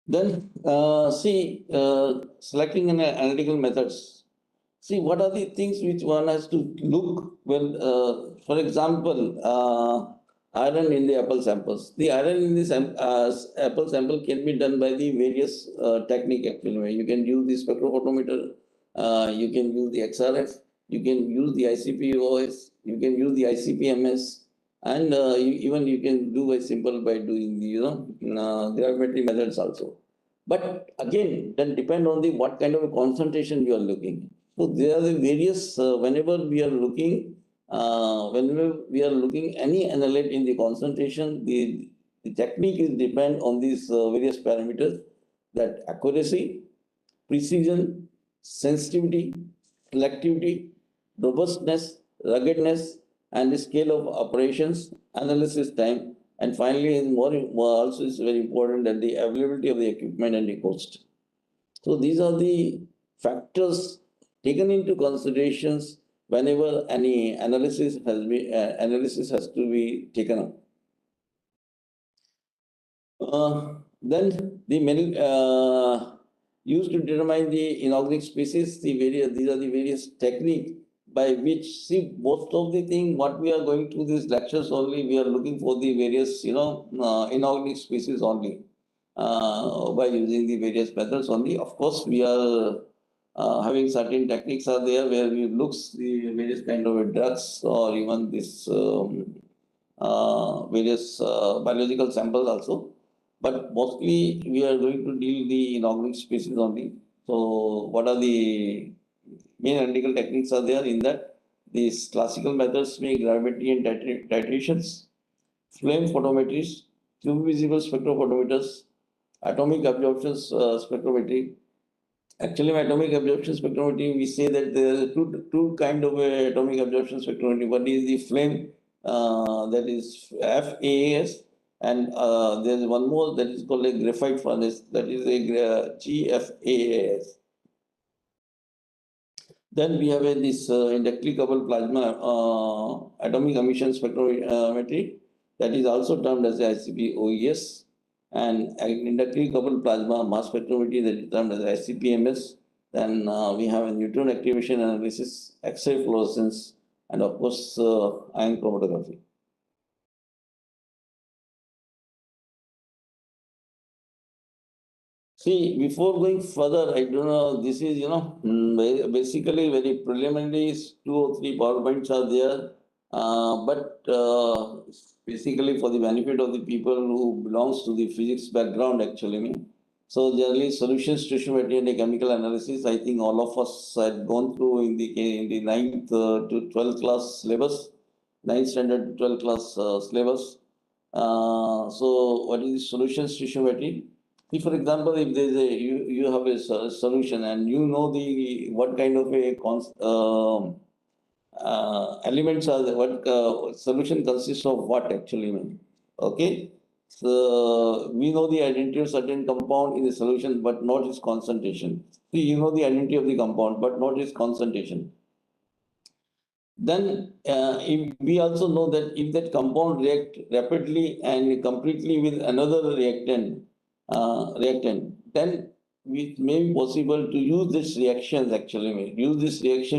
Then see selecting an analytical methods. See what are the things which one has to look when, for example, iron in the apple samples. The iron in the apple sample can be done by the various technique actually. You can use the spectrophotometer, you can use the XRF, you can use the ICP-OS, you can use the ICP-MS, and even you can do a simple by doing the gravimetry methods also. But again, that depend on the what kind of a concentration you are looking. So there are the various whenever we are looking any analyte in the concentration, the technique is depend on these various parameters, that accuracy, precision, sensitivity, selectivity, robustness, ruggedness, and the scale of operations, analysis time, and finally, also is very important that the availability of the equipment and the cost. So these are the factors taken into considerations whenever any analysis has to be taken up. Then the many used to determine the inorganic species. These are the various techniques by which, see, most of the thing what we are going through these lectures only, we are looking for the various inorganic species only by using the various methods only. Of course, we are having certain techniques are there where we looks the various kind of drugs or even this various biological samples also. But mostly we are going to deal the inorganic species only. So what are the main analytical techniques are there in that? These classical methods being gravimetry and titrations, flame photometries, tube visible spectrophotometers, atomic absorption spectrometry. Actually, atomic absorption spectrometry, we say that there are two kind of atomic absorption spectrometry. One is the flame, that is FAAS, and there is one more that is called a graphite furnace, that is a GFAAS. Then we have this inductively coupled plasma atomic emission spectrometry, that is also termed as the ICP-OES, and inductively coupled plasma mass spectrometry, that is termed as ICP-MS. Then we have a neutron activation analysis, X-ray fluorescence, and of course ion chromatography. See, before going further, I don't know, this is, basically very preliminary, 2 or 3 PowerPoints are there. But basically for the benefit of the people who belongs to the physics background, actually. So generally solutions to stoichiometry and chemical analysis, I think all of us had gone through in the 9th to 12th class syllabus, 9th standard to 12th class syllabus. So what is the solutions to stoichiometry? If, for example, if there is you have a solution and you know what kind of a elements are there, what solution consists of what actually. Okay, so we know the identity of certain compound in the solution, but not its concentration. See, you know the identity of the compound, but not its concentration. Then if we also know that if that compound react rapidly and completely with another reactant, then it may be possible to use this reaction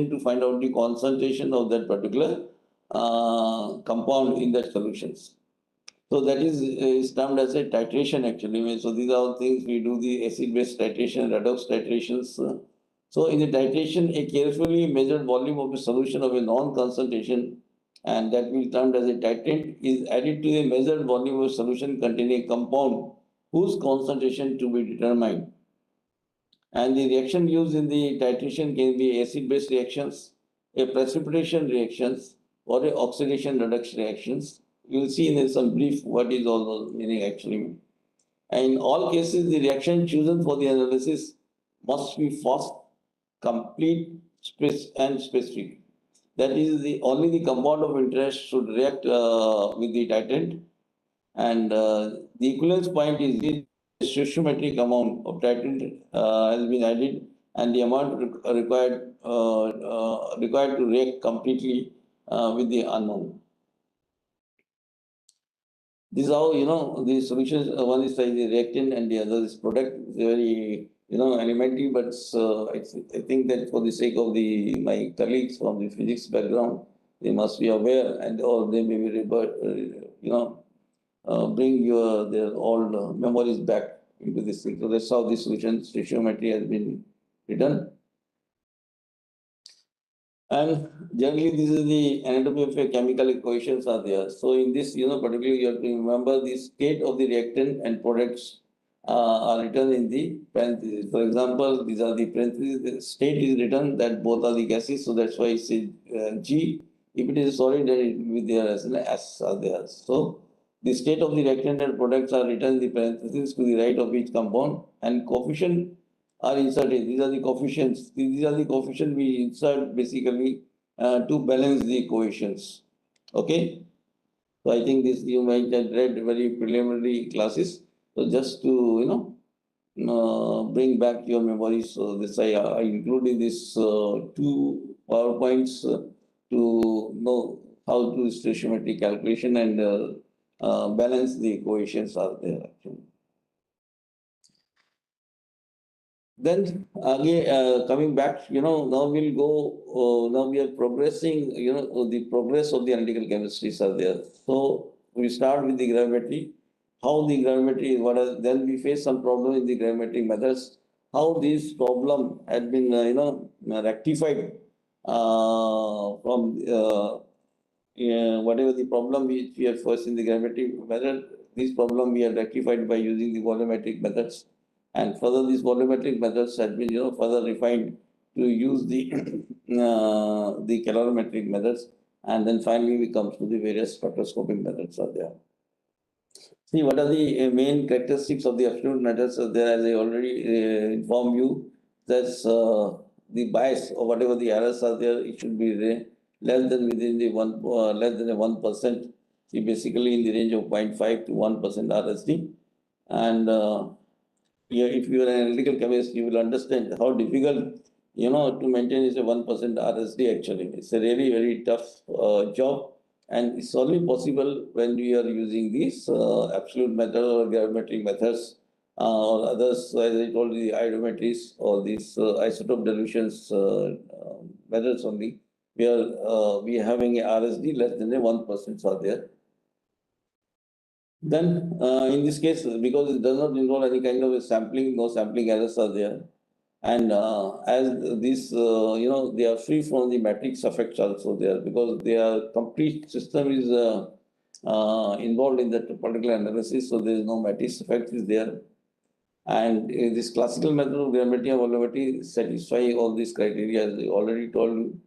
to find out the concentration of that particular compound in that solutions. So that is termed as a titration actually. So these are all things we do, the acid-base titration, redox titrations. So in the titration, a carefully measured volume of a solution of a non-concentration, and that will be termed as a titrant, is added to a measured volume of solution containing a compound whose concentration to be determined. And the reaction used in the titration can be acid-base reactions, a precipitation reactions, or a oxidation reduction reactions. You will see in some brief what is all those meaning actually. And in all cases, the reaction chosen for the analysis must be fast, complete, and specific. that is the only the compound of interest should react with the titrant, and the equivalence point is the stoichiometric amount of titrant has been added, and the amount required to react completely with the unknown. This is how, the solutions, one is the reactant and the other is product. It's very, elementary, but I think that for the sake of my colleagues from the physics background, they must be aware, and or they may be, bring their old memories back into this thing. So that's how the solution stoichiometry has been written. And generally, this is the anatomy of a chemical equations are there. So in this, particularly you have to remember the state of the reactant and products are written in the parentheses. For example, these are the parentheses. The state is written that both are the gases, so that's why it's G. If it is solid, then it will be there as an S are there. So the state of the reactant and products are written in the parentheses to the right of each compound, and coefficient are inserted. These are the coefficients. These are the coefficients we insert basically to balance the equations. Okay. So I think this you might have read very preliminary classes. So just to bring back your memories. So this I included this two PowerPoints to know how to stoichiometry calculation and balance the equations are there actually. Then again, coming back, now we'll go, now we are progressing, the progress of the analytical chemistries are there. So we start with the gravimetry, how the gravimetry, then we face some problem in the gravimetric methods, how this problem had been, rectified from whatever the problem we have first in the gravimetric method, this problem we have rectified by using the volumetric methods. And further, these volumetric methods have been, further refined to use the the calorimetric methods, and then finally we come to the various spectroscopic methods are there. See, what are the main characteristics of the absolute methods are there? As I already informed you, that's the bias or whatever the errors are there, it should be less than within the less than 1%. See, basically in the range of 0.5 to 1% RSD, and if you are an analytical chemist, you will understand how difficult, to maintain is a 1% RSD actually. It's a really very tough job, and it's only possible when we are using these absolute method or gravimetric methods or others, as I told you, the iodometries or these isotope dilutions methods only. We are having a RSD less than a 1% are there. Then, in this case, because it does not involve any kind of a sampling, no sampling errors are there. And as these, they are free from the matrix effects also there, because their complete system is involved in that particular analysis. So there is no matrix effect is there. And this classical method of gravimetry and volumetry satisfy all these criteria, as I already told you.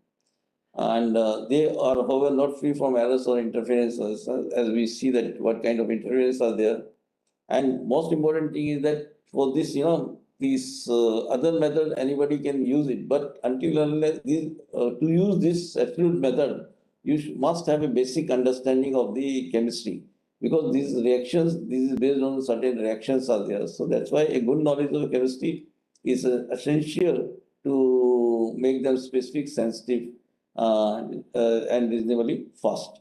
And they are, however, not free from errors or interferences, as we see that what kind of interference are there. And most important thing is that for this, these other method, anybody can use it. But until unless to use this absolute method, you must have a basic understanding of the chemistry, because these reactions, this is based on certain reactions are there. So that's why a good knowledge of chemistry is essential to make them specific, sensitive, and reasonably fast.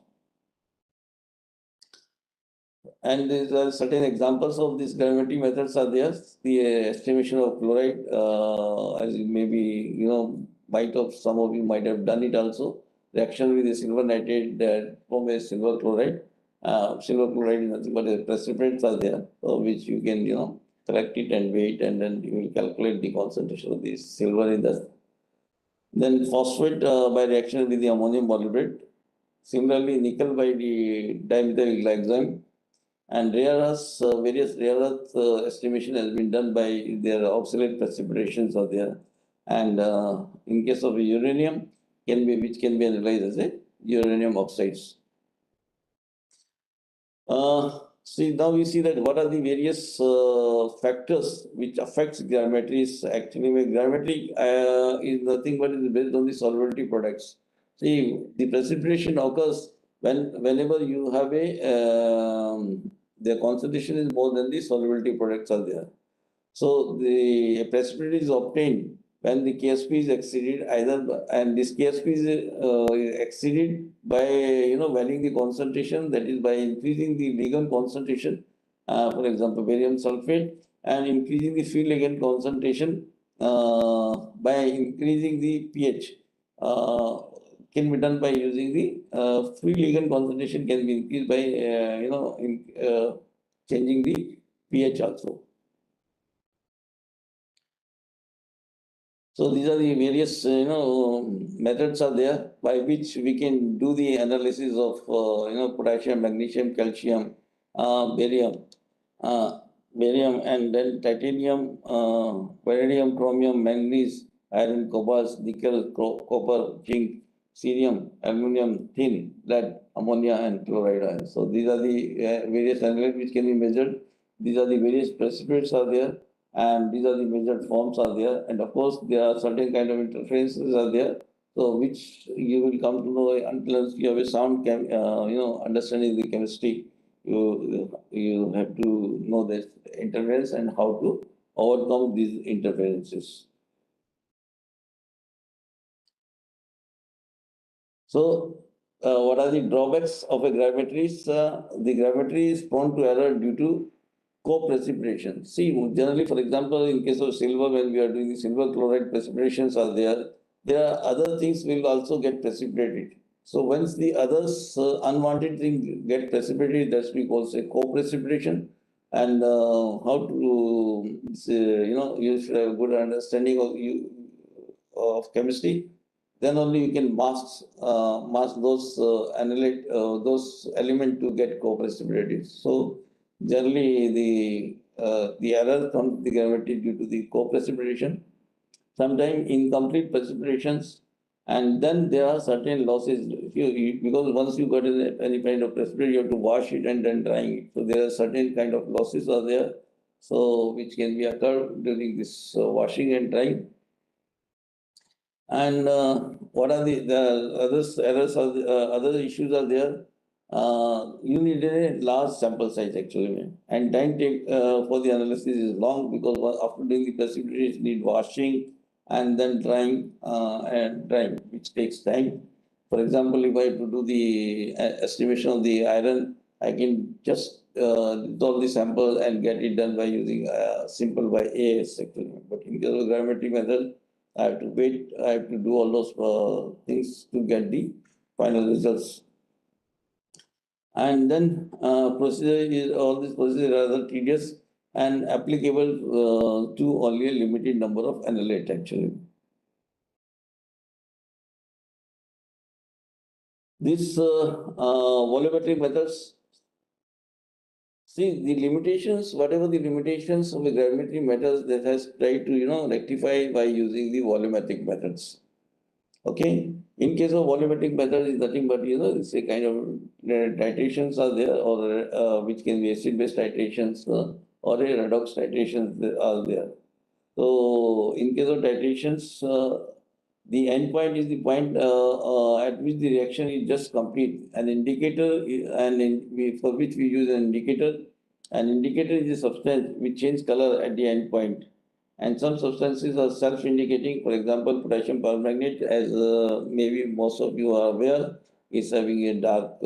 And there are certain examples of these gravimetric methods are there. The estimation of chloride, as you maybe, might have, some of you might have done it also. Reaction with the silver nitrate that form a silver chloride. Silver chloride is nothing but precipitates are there, which you can, collect it and weigh it, and then you will calculate the concentration of the silver in that. Then phosphate by reaction with the ammonium bolubrate. Similarly, nickel by the dimethyl glycine. And rare earths, various rare earth estimation has been done by their oxalate precipitations are there. And in case of uranium, which can be analyzed as a uranium oxides. See, now we see that what are the various factors which affects gravimetry. Actually, gravimetry is nothing but is based on the solubility products. See, the precipitation occurs whenever you have the concentration is more than the solubility products are there. So the precipitation is obtained when the KSP is exceeded and this KSP is exceeded by varying the concentration, that is by increasing the ligand concentration, for example barium sulfate, and increasing the free ligand concentration by increasing the pH. Can be done by using the free ligand concentration can be increased by changing the pH also. So these are the various methods are there by which we can do the analysis of potassium, magnesium, calcium, barium, and then titanium, vanadium, chromium, manganese, iron, cobalt, nickel, copper, zinc, cerium, aluminum, tin, lead, ammonia, and chloride ion. So these are the various analytes which can be measured. These are the various precipitates are there, and these are the measured forms are there. And of course, there are certain kind of interferences are there. So which you will come to know until you have a sound understanding the chemistry. You have to know this interference and how to overcome these interferences. So, what are the drawbacks of a gravimetry? The gravimetry is prone to error due to co-precipitation. See, generally, for example, in case of silver, when we are doing the silver chloride precipitations are there are other things will also get precipitated. So once the others unwanted thing get precipitated, that's we call say co-precipitation. And how to you should have a good understanding of chemistry. Then only you can mask those those element to get co-precipitated. So generally the error comes to the gravity due to the co-precipitation, sometimes incomplete precipitations, and then there are certain losses. Because once you got any kind of precipitation, you have to wash it and then drying it. So there are certain kind of losses are there, so which can be occurred during this washing and drying. And what are the others errors are other issues are there? You need a large sample size actually, and time take for the analysis is long, because after doing the precipitation need washing and then drying, which takes time. For example, if I have to do the estimation of the iron, I can just dissolve the sample and get it done by using simple by AS actually. But in case of gravimetric method, I have to wait, I have to do all those things to get the final results. And then all these procedures are rather tedious and applicable to only a limited number of analytes actually. These volumetric methods, see the limitations, whatever the limitations of the gravimetric methods, that has tried to rectify by using the volumetric methods. Okay. In case of volumetric method is nothing but it's a kind of titrations are there, or which can be acid-base titrations or a redox titrations are there. So in case of titrations, the endpoint is the point at which the reaction is just complete. An indicator, for which we use an indicator. An indicator is a substance which changes color at the endpoint. And some substances are self-indicating. For example, potassium permanganate, as maybe most of you are aware, is having a dark,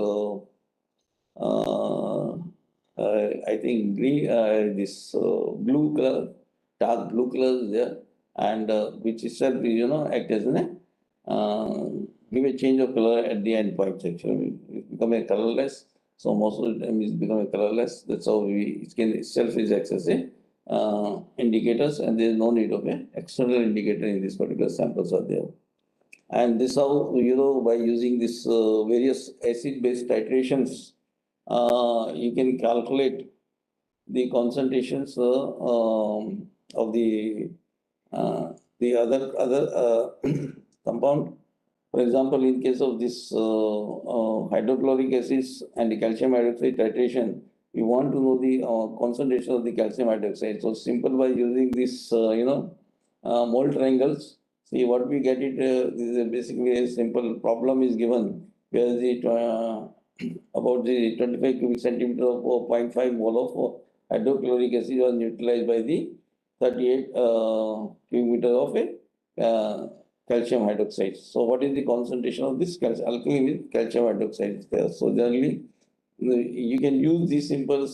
I think green, this blue color, dark blue color is there, and which itself, act as give a change of color at the end point. Actually, it become a colorless. So most of the time, it's become a colorless. That's how it can itself is acts as a indicators, and there is no need of an external indicator in this particular samples are there. And this how by using this various acid-based titrations, you can calculate the concentrations of the other compound. For example, in case of this hydrochloric acids and the calcium hydroxide titration, you want to know the concentration of the calcium hydroxide. So simple by using this, mole triangles. See what we get it, this is basically a simple problem is given where the about the 25 cubic centimeter of 0.5 mole of hydrochloric acid was neutralized by the 38 cubic meter of a calcium hydroxide. So what is the concentration of this alkali with calcium hydroxide there? So generally you can use these simple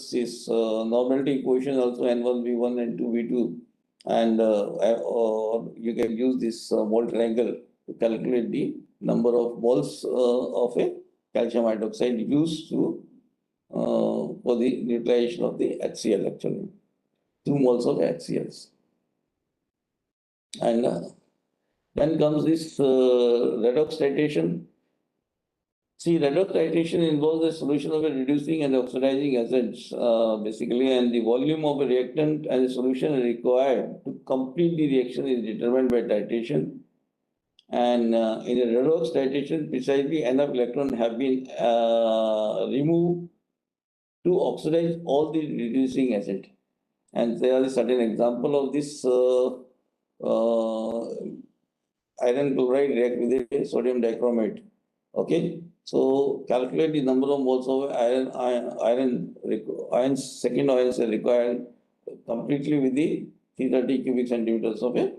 normality equation also N1 V1 and 2 V2, and or you can use this mole triangle to calculate the number of moles of a calcium hydroxide used to for the neutralization of the HCl actually. 2 moles of HCl. And then comes this redox titration. See, redox titration involves the solution of a reducing and oxidizing agents, basically, and the volume of a reactant and the solution required to complete the reaction is determined by titration. And in a redox titration, precisely enough electrons have been removed to oxidize all the reducing agent. And there are certain example of this iron chloride react with a sodium dichromate. Okay, so calculate the number of moles of ions, second ions are required completely with the 330 cubic centimeters of a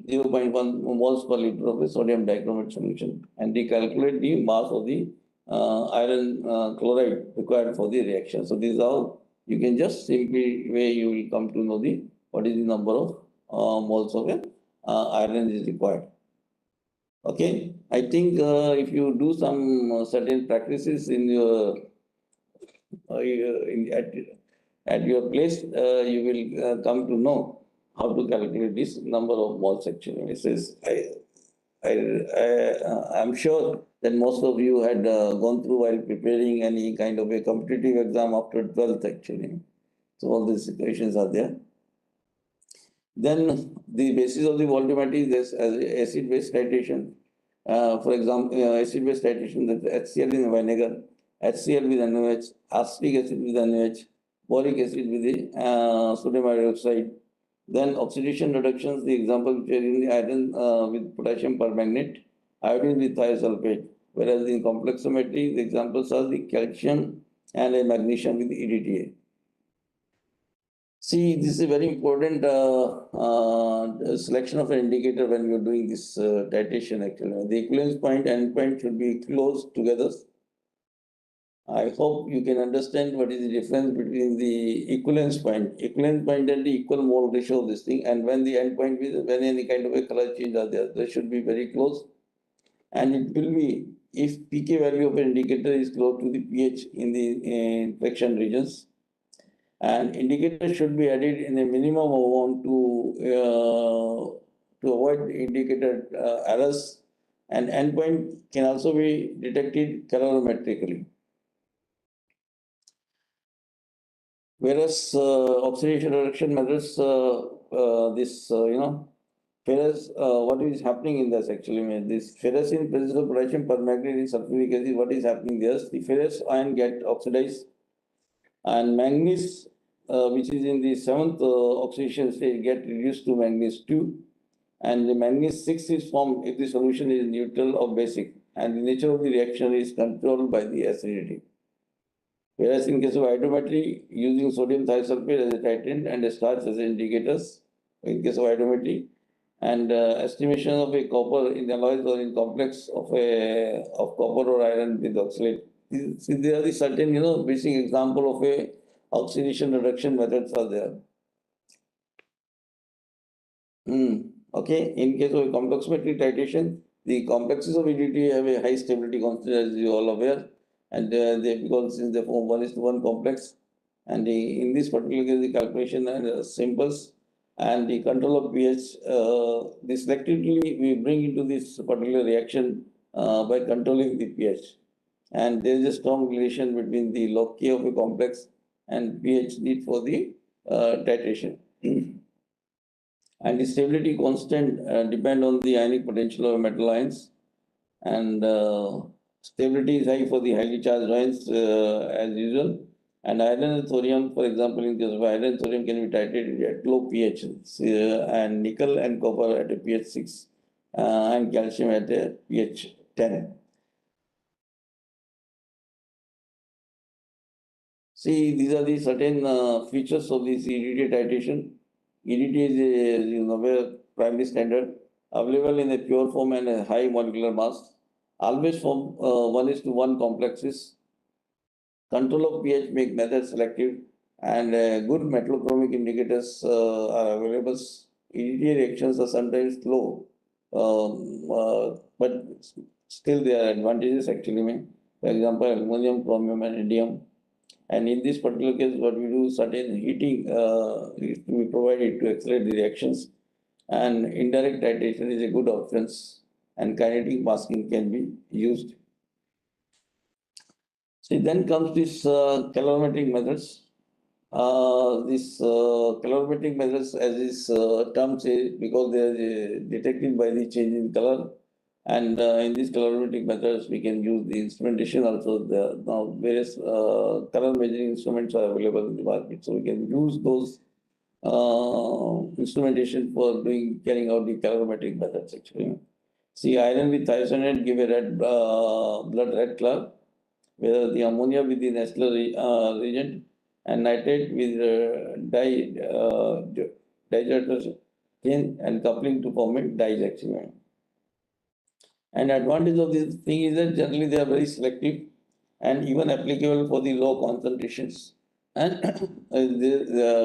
0.1 moles per liter of a sodium dichromate solution, and they calculate the mass of the iron chloride required for the reaction. So this is how you can just simply way you will come to know the what is the number of moles of a iron is required. Okay, I think if you do some certain practices in your at your place, you will come to know how to calculate this number of moles actually. This is I'm sure that most of you had gone through while preparing any kind of a competitive exam after 12th actually. So all these equations are there. Then the basis of the volumetry is acid-base titration. For example, acid-base titration, that's HCl in vinegar, HCl with NaOH, acetic acid with NaOH, boric acid with the sodium hydroxide. Then oxidation reductions, the example which are in the iron with potassium permanganate, iodine with thiosulfate. Whereas in complexometry, the examples are the calcium and a magnesium with EDTA. See, this is a very important selection of an indicator when you're doing this titration actually. The equivalence point and endpoint should be close together. I hope you can understand what is the difference between the equivalence point and the equal mole ratio of this thing, and when the endpoint is when any kind of a color change are there, they should be very close. And it will be if pK value of an indicator is close to the pH in the infection regions. And indicator should be added in a minimum amount to avoid indicator errors, and endpoint can also be detected calorimetrically. Whereas oxidation reduction methods, ferrous, what is happening in this actually? This ferrous in presence of potassium permanganate in sulfuric acid, what is happening there? The ferrous ion get oxidized, and manganese, which is in the 7th oxidation stage, get reduced to manganese 2, and the manganese 6 is formed if the solution is neutral or basic, and the nature of the reaction is controlled by the acidity. Whereas in case of hydrometry, using sodium thiosulfate as a titrant and a starch as indicators, in case of hydrometry, and estimation of a copper in alloys or in complex of copper or iron with oxalate. See, there are the certain, basic example of a oxidation reduction methods are there. Okay, in case of a complexometry titration, the complexes of EDT have a high stability constant, as you all aware, and because since they form 1:1 complex, and in this particular case, the calculation and simples and the control of pH, this selectively we bring into this particular reaction by controlling the pH. And there is a strong relation between the log K of a complex and pH need for the titration. And the stability constant depend on the ionic potential of metal ions, and stability is high for the highly charged ions as usual. And iron and thorium, for example, in case of iron and thorium can be titrated at low pH, and nickel and copper at a pH 6. and calcium at a pH 10. See, these are the certain features of this EDT titration. EDT is a primary standard available in a pure form and a high molecular mass. Always form 1:1 complexes. Control of pH make method selective, and good metallochromic indicators are available. EDT reactions are sometimes slow, but still there are advantages actually. For example, aluminum, chromium, and indium. And in this particular case, what we do, certain heating is to be provided to accelerate the reactions, and indirect titration is a good option, and kinetic masking can be used. See, then comes this calorimetric methods. This calorimetric methods, as this term says, because they are detected by the change in color. And in these calorimetric methods, we can use the instrumentation also. Now various color measuring instruments are available in the market, so we can use those instrumentation for carrying out the calorimetric methods actually. See, iron with thiocyanate give a red blood red color, whether the ammonia with the natural reagent and nitrate with digestion and coupling to form a dyes actually. And advantage of this thing is that generally they are very selective and even applicable for the low concentrations. And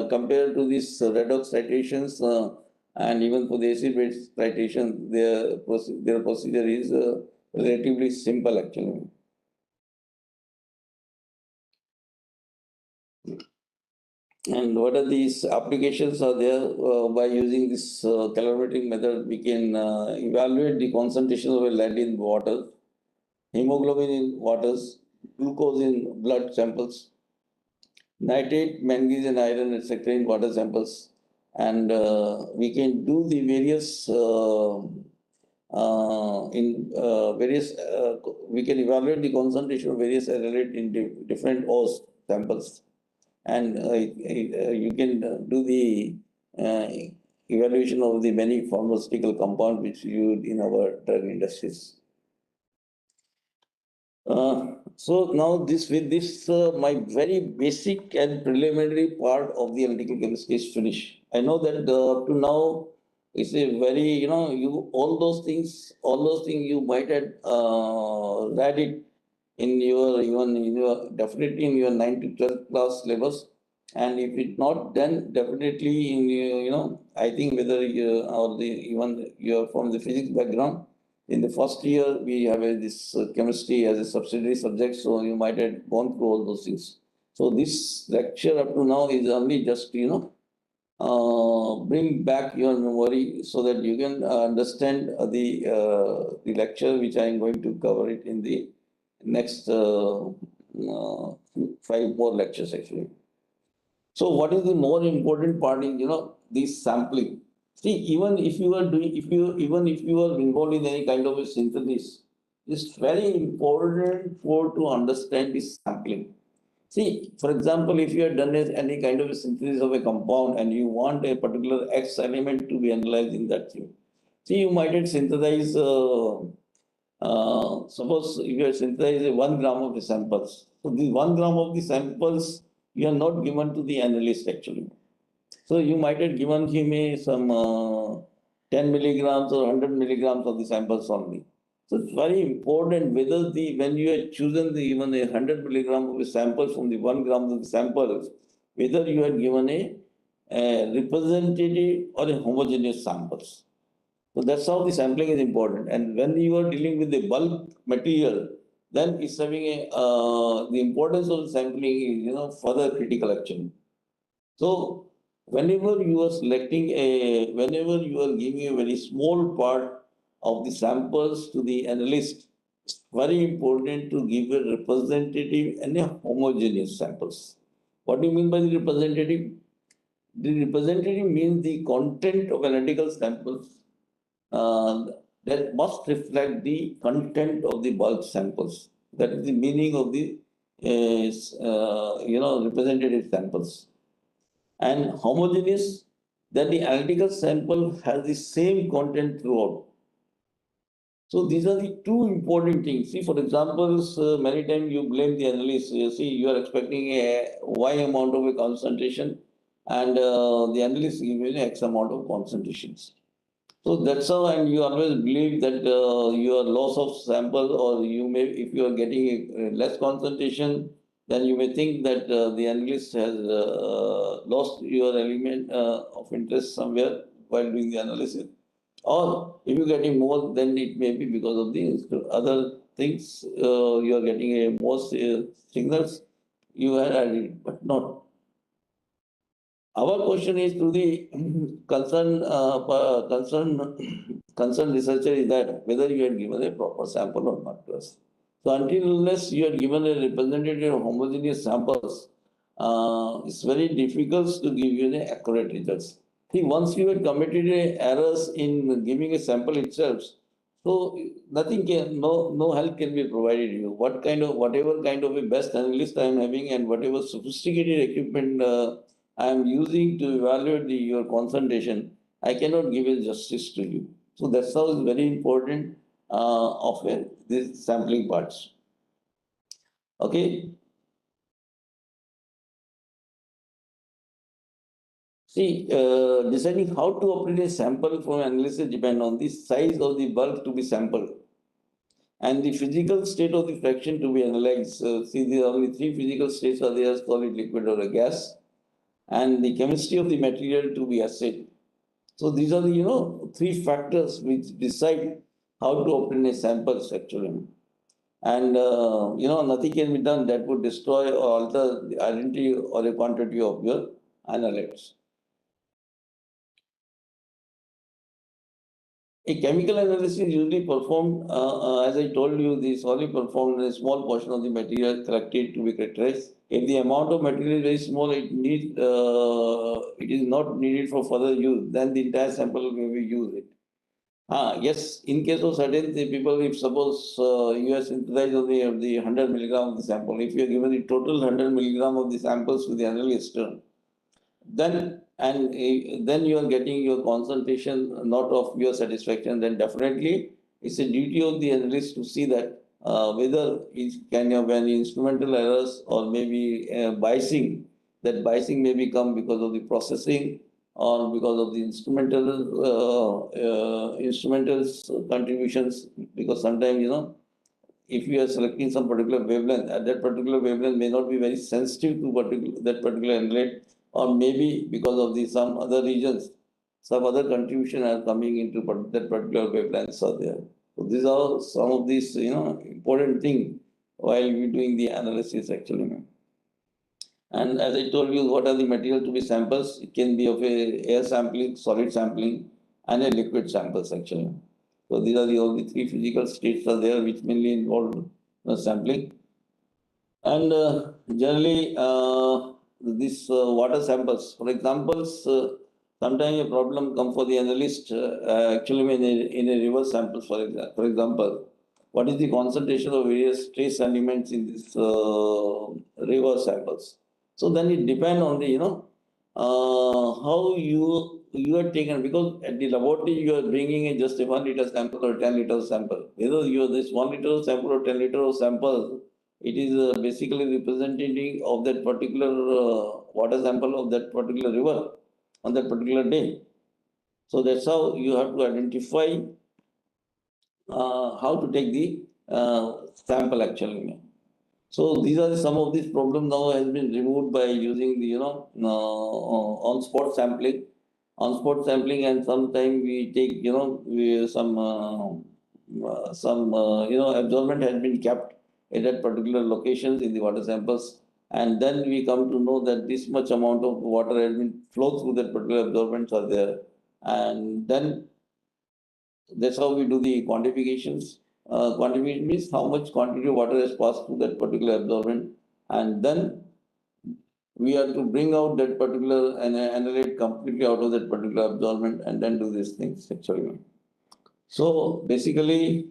compared to these redox citations and even for the acid-base citation, their procedure is relatively simple actually. And what are these applications are there? By using this calorimetric method, we can evaluate the concentration of lead in water, hemoglobin in waters, glucose in blood samples, nitrate, manganese, and iron, etc. in water samples. And we can do the various we can evaluate the concentration of various analyte in different ores samples. And you can do the evaluation of the many pharmaceutical compounds which used in our drug industries. So now my very basic and preliminary part of the analytical chemistry is finished. I know that up to now it's a very all those things you might have read it in your definitely in your 9th to 12th class syllabus. And if it's not, then definitely in I think whether you or even you're from the physics background, in the first year we have this chemistry as a subsidiary subject, so you might have gone through all those things. So this lecture up to now is only just bring back your memory so that you can understand the lecture which I am going to cover it in the next 5 more lectures actually. So what is the more important part in this sampling? See, even if you are involved in any kind of a synthesis, it's very important to understand this sampling. See, for example, if you have done any kind of a synthesis of a compound and you want a particular X element to be analyzed in that thing, see, you might have synthesized, suppose if you have synthesized 1 gram of the samples. So the 1 gram of the samples you are not given to the analyst actually. So you might have given him some 10 milligrams or 100 milligrams of the samples only. So it's very important whether when you have chosen even 100 milligram of the samples from the 1 gram of the samples, whether you have given a representative or a homogeneous samples. So that's how the sampling is important. And when you are dealing with the bulk material, then it's having the importance of the sampling is further critical actually. So whenever you are whenever you are giving a very small part of the samples to the analyst, it's very important to give a representative and a homogeneous samples. What do you mean by the representative? The representative means the content of analytical samples that must reflect the content of the bulk samples. That is the meaning of the representative samples. And homogeneous, that the analytical sample has the same content throughout. So these are the two important things. See, for example, many times you blame the analyst. You see, you are expecting a Y amount of a concentration, and the analyst gives you an X amount of concentrations. So that's how, and you always believe that your loss of sample, or you may, if you are getting a less concentration, then you may think that the analyst has lost your element of interest somewhere while doing the analysis. Or if you're getting more, then it may be because of the other things. You are getting a more signals you are added, but not. Our question is to the concerned researcher is that whether you had given a proper sample or not to us. So until unless you had given a representative homogeneous samples, it's very difficult to give you the accurate results. See, once you had committed errors in giving a sample itself, so nothing can, no help can be provided you. Whatever kind of a best analyst I am having, and whatever sophisticated equipment I am using to evaluate your concentration, I cannot give a justice to you. So that's how it's very important of these sampling parts. Okay. See, deciding how to obtain a sample from analysis depend on the size of the bulk to be sampled and the physical state of the fraction to be analyzed. See, there are only three physical states are there: solid, liquid, or a gas, and the chemistry of the material to be assayed. So these are the three factors which decide how to obtain a samples actually. And nothing can be done that would destroy or alter the identity or a quantity of your analytes. A chemical analysis is usually performed, as I told you, this only performed in a small portion of the material collected to be characterized. If the amount of material is very small, it is not needed for further use, then the entire sample may be used. Yes, in case of certain people, if suppose you have synthesized only of the 100 milligram of the sample, if you are given the total 100 milligram of the samples to the analyst, then you are getting your concentration not of your satisfaction, then definitely it's a duty of the analyst to see that whether it can have any instrumental errors or maybe biasing. That biasing may become because of the processing or because of the instrumentals contributions, because sometimes if you are selecting some particular wavelength, that particular wavelength may not be very sensitive to that particular analyte, or maybe because of some other regions, some other contribution are coming into that particular wavelengths are there. So these are some of these important thing while we doing the analysis actually. And as I told you, what are the material to be samples? It can be of a air sampling, solid sampling, and a liquid samples actually. So these are the only three physical states are there which mainly involve sampling. And generally, these water samples, for example, sometimes a problem come for the analyst actually in a river samples, for example, what is the concentration of various trace elements in this river samples? So then it depends on the how you are taken, because at the laboratory you are bringing in just a 1 liter sample or 10 liter sample. Whether you are this 1 liter sample or 10 liter of sample, it is basically representative of that particular water sample of that particular river on that particular day. So that's how you have to identify how to take the sample actually. So these are some of these problems now has been removed by using the on-spot sampling. On-spot sampling, and sometimes we take some absorbent has been kept at that particular locations in the water samples, and then we come to know that this much amount of water has been flowed through that particular absorbents are there, and then that's how we do the quantifications. Quantification means how much quantity of water has passed through that particular absorbent, and then we have to bring out that particular and analyte completely out of that particular absorbent, and then do these things actually. So basically,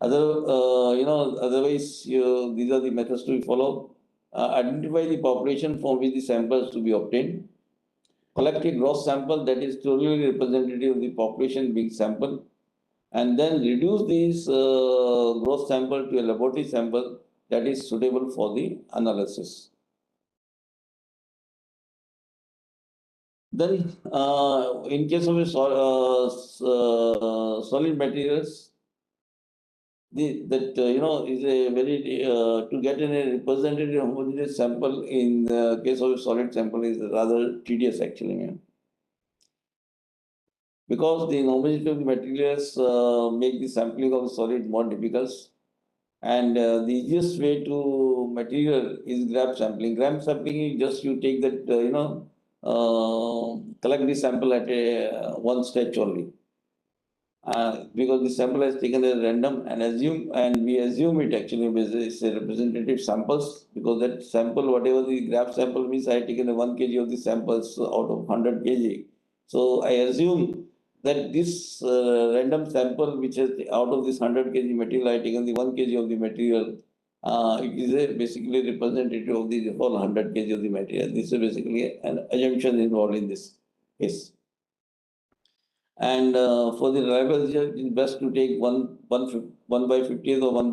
otherwise these are the methods to be followed. Identify the population from which the samples to be obtained. Collect a gross sample that is truly representative of the population being sampled. and then reduce this gross sample to a laboratory sample that is suitable for the analysis. Then, in case of a solid materials, is a very to get a representative homogeneous sample in the case of a solid sample is rather tedious actually, because the homogeneity of the materials make the sampling of the solid more difficult. And the easiest way to material is grab sampling. Grab sampling is just you take that, collect the sample at a one stage only. Because the sample is taken as random and we assume it actually is a representative samples, because that sample, whatever the graph sample means, I have taken a 1 kg of the samples out of 100 kg. So I assume that this random sample, which is out of this 100 kg material, I have taken the 1 kg of the material. It is basically representative of the whole 100 kg of the material. This is basically an assumption involved in this case. And for the reliable result, it's best to take 1 by 50th or 1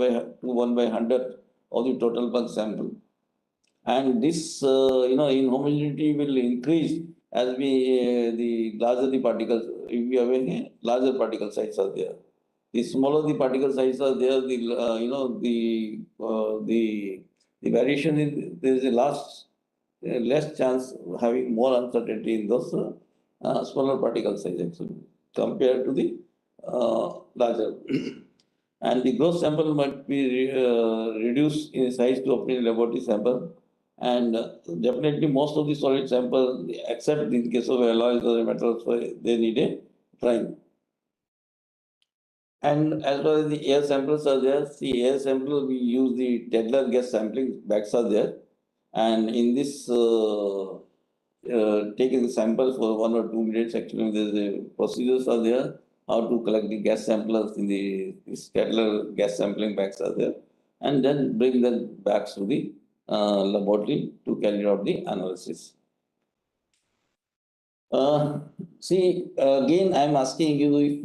by 100 of the total bulk sample. And this, inhomogeneity will increase as the larger the particles, if we have a larger particle size are there. The smaller the particle size are there, the variation in, there is a less chance of having more uncertainty in those smaller particle size actually, compared to the larger. And the gross sample might be reduced in size to obtain a laboratory sample. And definitely most of the solid sample, except in case of alloys or metals, they need a drying. And as far as the air samples are there, see air sample, we use the Tedler gas sampling bags are there. And in this taking the sample for 1 or 2 minutes. Actually, the procedures are there. How to collect the gas samplers in the Stadler gas sampling bags are there, and then bring them back to the laboratory to carry out the analysis. See, again, I'm asking you if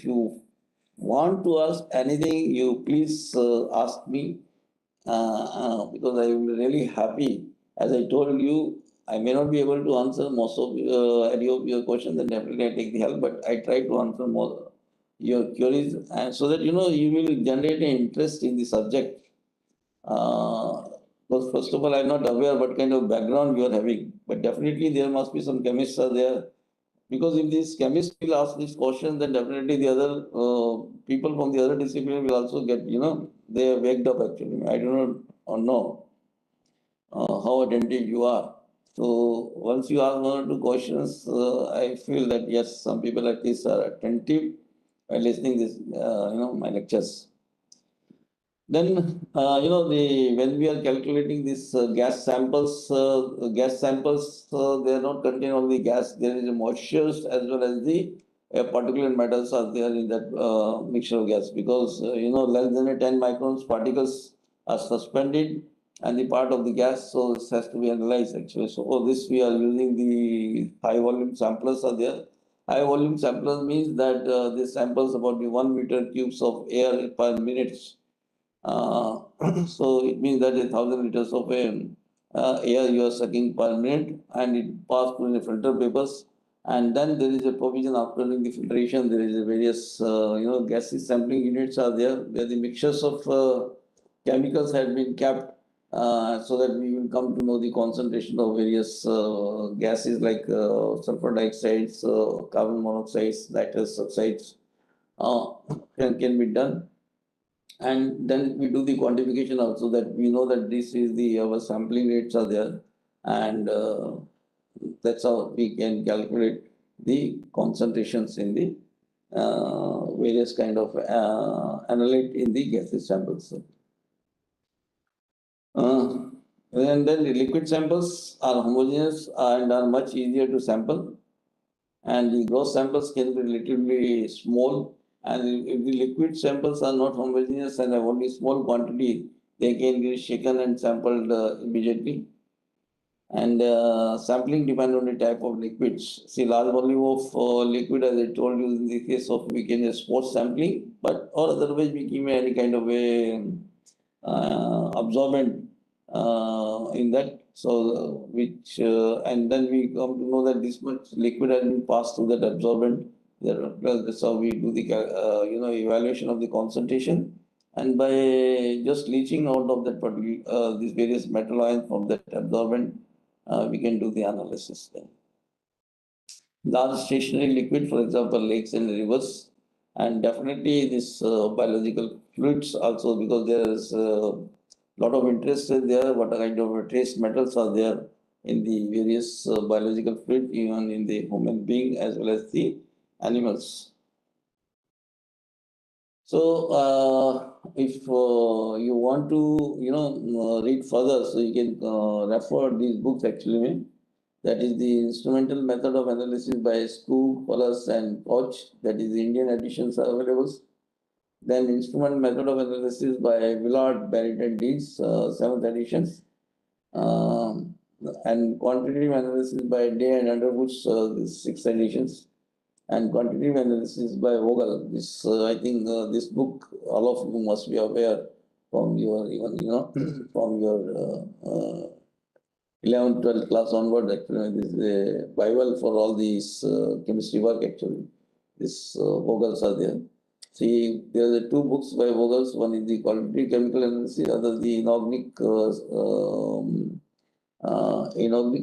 you want to ask anything, you please ask me. Because I am really happy. As I told you, I may not be able to answer most of any of your questions, and definitely I take the help, but I try to answer more your queries, and so that you will generate an interest in the subject. Because first of all, I'm not aware what kind of background you are having, but definitely there must be some chemists are there. Because if this chemist will ask this question, then definitely the other people from the other discipline will also get, they are waked up actually. I do not know how attentive you are. So once you ask 1 or 2 questions, I feel that yes, some people at least are attentive by listening this, my lectures. Then, when we are calculating this gas samples, they are not contain only gas. There is a moistures as well as the particulate matters are there in that mixture of gas, because less than a 10 microns particles are suspended and the part of the gas, so this has to be analyzed actually. So for this we are using the high volume samplers are there. High volume samplers means that this samples about the 1 meter cubes of air per minute. So it means that 1,000 liters of air you are sucking per minute, and it passes through the filter papers. And then there is a provision after doing the filtration. There is a various gases sampling units are there, where the mixtures of chemicals have been kept, so that we will come to know the concentration of various gases like sulfur dioxides, carbon monoxides, nitrous oxides can be done. And then we do the quantification also, that we know that this is our sampling rates are there, and that's how we can calculate the concentrations in the various kind of analyte in the gaseous samples. And then the liquid samples are homogeneous and are much easier to sample, and the gross samples can be relatively small. And if the liquid samples are not homogeneous and have only small quantity, they can be shaken and sampled immediately. And sampling depend on the type of liquids. See, large volume of liquid, as I told you, in the case of we can just sports sampling, but or otherwise we give any kind of a absorbent in that. So, which and then we come to know that this much liquid has been passed through that absorbent. That's how we do the evaluation of the concentration. And by just leaching out of that particular these various metal ions from that absorbent, we can do the analysis then. Large stationary liquid, for example, lakes and rivers, and definitely this biological fluids also, because there is a lot of interest there, what kind of trace metals are there in the various biological fluid, even in the human being as well as the animals. So, if you want to, read further, so you can refer these books actually. That is the instrumental method of analysis by Scoop, Wallace, and Koch. That is the Indian editions are available. Then instrument method of analysis by Willard, Barrett, and Deeds, 7th editions. And quantitative analysis by Day and Underwood's, the 6th editions. And quantitative analysis by Vogel. This, I think, this book, all of you must be aware from your, even, from your 11th, 12th class onward. Actually, this is a Bible for all these chemistry work, actually. These Vogels are there. See, there are two books by Vogels. One is the qualitative chemical analysis, other the inorganic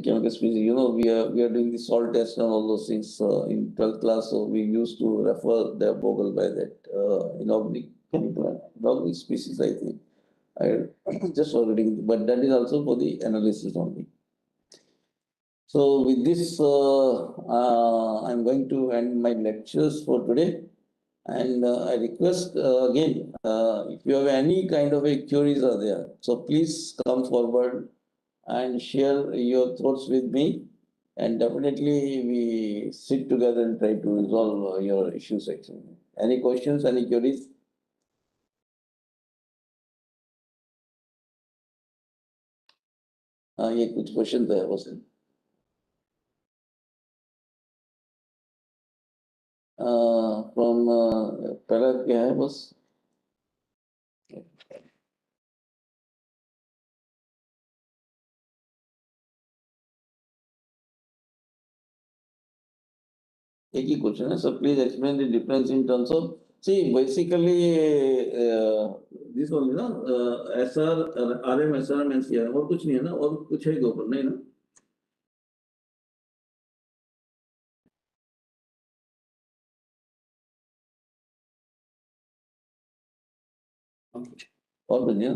chemical species. We are doing the salt test and all those things in 12th class. So we used to refer the Vogel by that inorganic species, I think. I just already, but that is also for the analysis only. So with this, I'm going to end my lectures for today. And I request again, if you have any kind of a queries are there, so please come forward and share your thoughts with me. And definitely we sit together and try to resolve your issues actually. Any questions, any queries? ये कुछ question तो है बस from पहला क्या है बस एक ही क्वेश्चन है sir please explain the difference in terms of see basically this only ना एसआर आरएम एसआरएम एनसीआर और कुछ नहीं है ना और कुछ है ऊपर नहीं ना और कुछ नहीं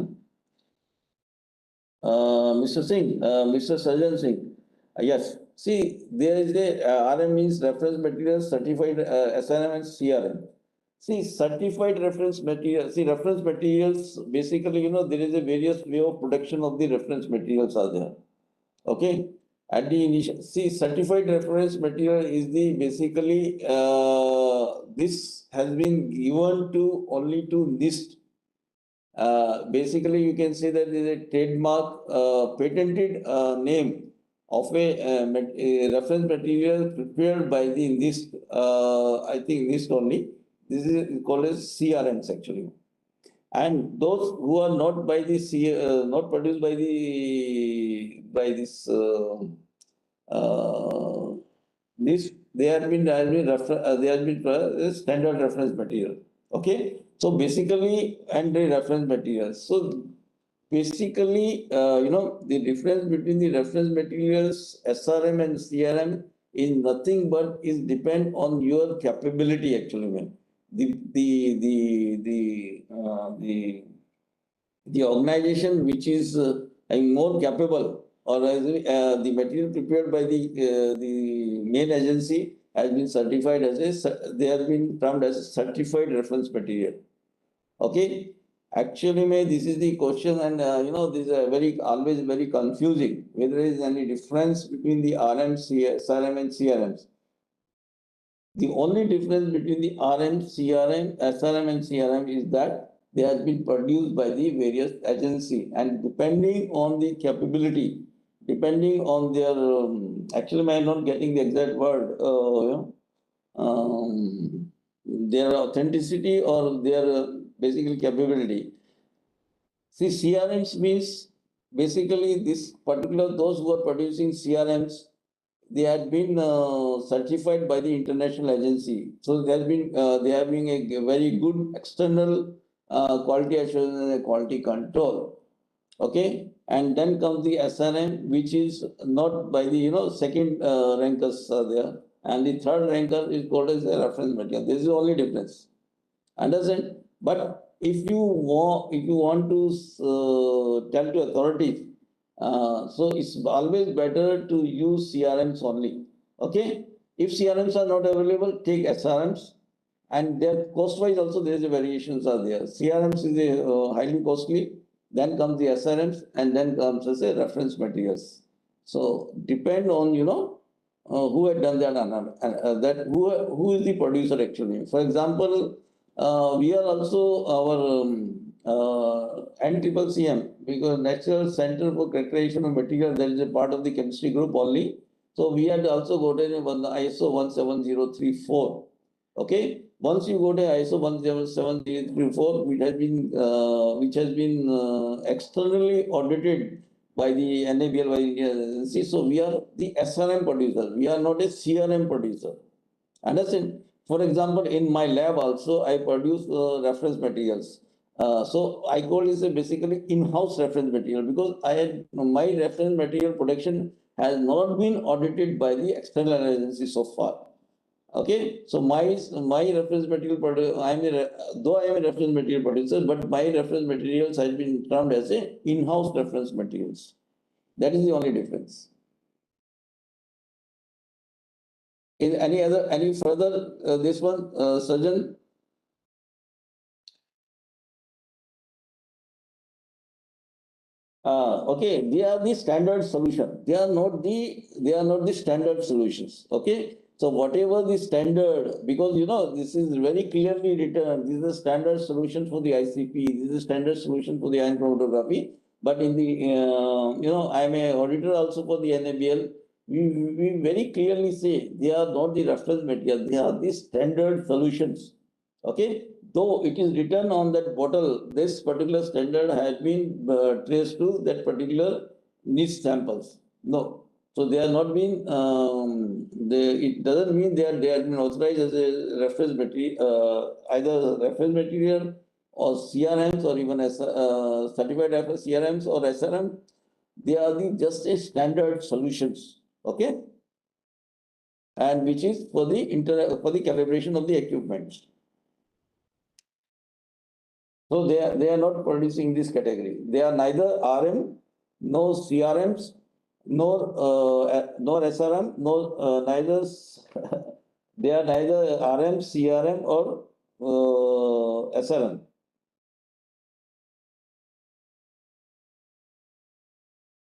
Mr. Singh, Mr. Sajjan Singh, yes. See, there is a RM means reference materials, certified SRM and CRM. See, certified reference material. See, reference materials. Basically, there is a various way of production of the reference materials are there. Okay. At the initial, see, certified reference material is the basically this has been given to only to NIST. Basically, you can say that there is a trademark, patented name of a reference material prepared by the NIST. I think NIST only. This is called as CRMs actually. And those who are not by the not produced by the this this they have been standard reference material. Okay. So basically, and the reference materials. So basically, the difference between the reference materials, SRM and CRM is nothing but is depend on your capability actually. Man. The organization which is more capable or the material prepared by the main agency has been certified as they have been termed as a certified reference material. Okay, actually, this is the question, and this is always very confusing whether there is any difference between the SRM and CRMs. The only difference between the SRM and CRM is that they have been produced by the various agency, and depending on the capability, depending on their, actually I am not getting the exact word, their authenticity or their basically capability. See, CRMs means basically this particular, those who are producing CRMs, they had been certified by the international agency. So there has been, they have been a very good external quality assurance and quality control. Okay, and then comes the SRM, which is not by the second rankers are there, and the third ranker is called as a reference material. This is the only difference. Understand? But if you want to tell to authorities, so it's always better to use CRMs only. Okay? If CRMs are not available, take SRMs, and their cost-wise also there is a variations are there. CRMs is a, highly costly, then comes the SRMs, and then comes as a reference materials. So depend on who had done that, that who is the producer actually. For example, we are also our NCCM, because National Center for Characterization of Material, that is a part of the chemistry group only. So we had also gotten the ISO 17034. Okay, once you go to ISO 17034, which has been externally audited by the NABL by Indian agency. So we are the SRM producer. We are not a CRM producer. Understand? For example, in my lab also, I produce reference materials. So I call this basically in-house reference material, because my reference material production has not been audited by the external agency so far. Okay, so my reference material producer, though I am a reference material producer, but my reference materials has been termed as a in-house reference materials. That is the only difference. In any further this one, Sajjan? Okay, they are the standard solution. They are not the standard solutions. Okay, so whatever the standard, because this is very clearly written. This is a standard solution for the ICP. This is a standard solution for the ion chromatography. But in the I am a auditor also for the NABL. We very clearly say they are not the reference material. They are the standard solutions. Okay, though it is written on that bottle, this particular standard has been traced to that particular niche samples. No, so they are not been. It doesn't mean they have been authorized as a reference material, either reference material or CRMs, or even as certified reference CRMs or SRM. They are just a standard solutions. Okay, and which is for the calibration of the equipment. So they are not producing this category. They are neither RM, nor CRMs, nor SRM, nor neither. They are neither RM, CRM, or SRM.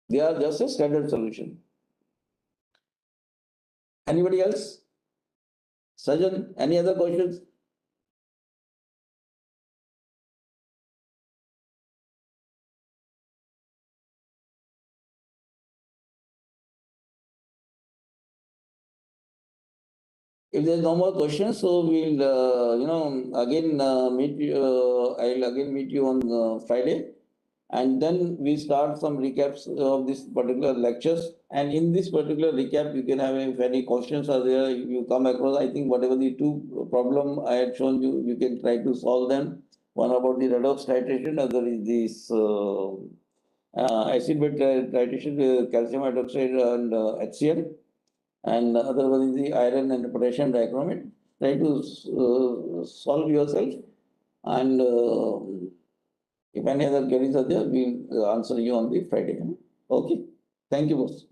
They are just a standard solution. Anybody else? Sajjan, any other questions? If there's no more questions, so we'll again meet you. I'll again meet you on Friday, and then we start some recaps of this particular lectures. And in this particular recap, you can have, if any questions are there, you come across. I think whatever the two problem I had shown you, you can try to solve them. One about the redox titration, other is this acid bed titration, calcium hydroxide and HCl. And other one is the iron and potassium dichromate. Try to solve yourself, and if any other queries are there, we'll answer you on the Friday. Okay. Thank you, boss.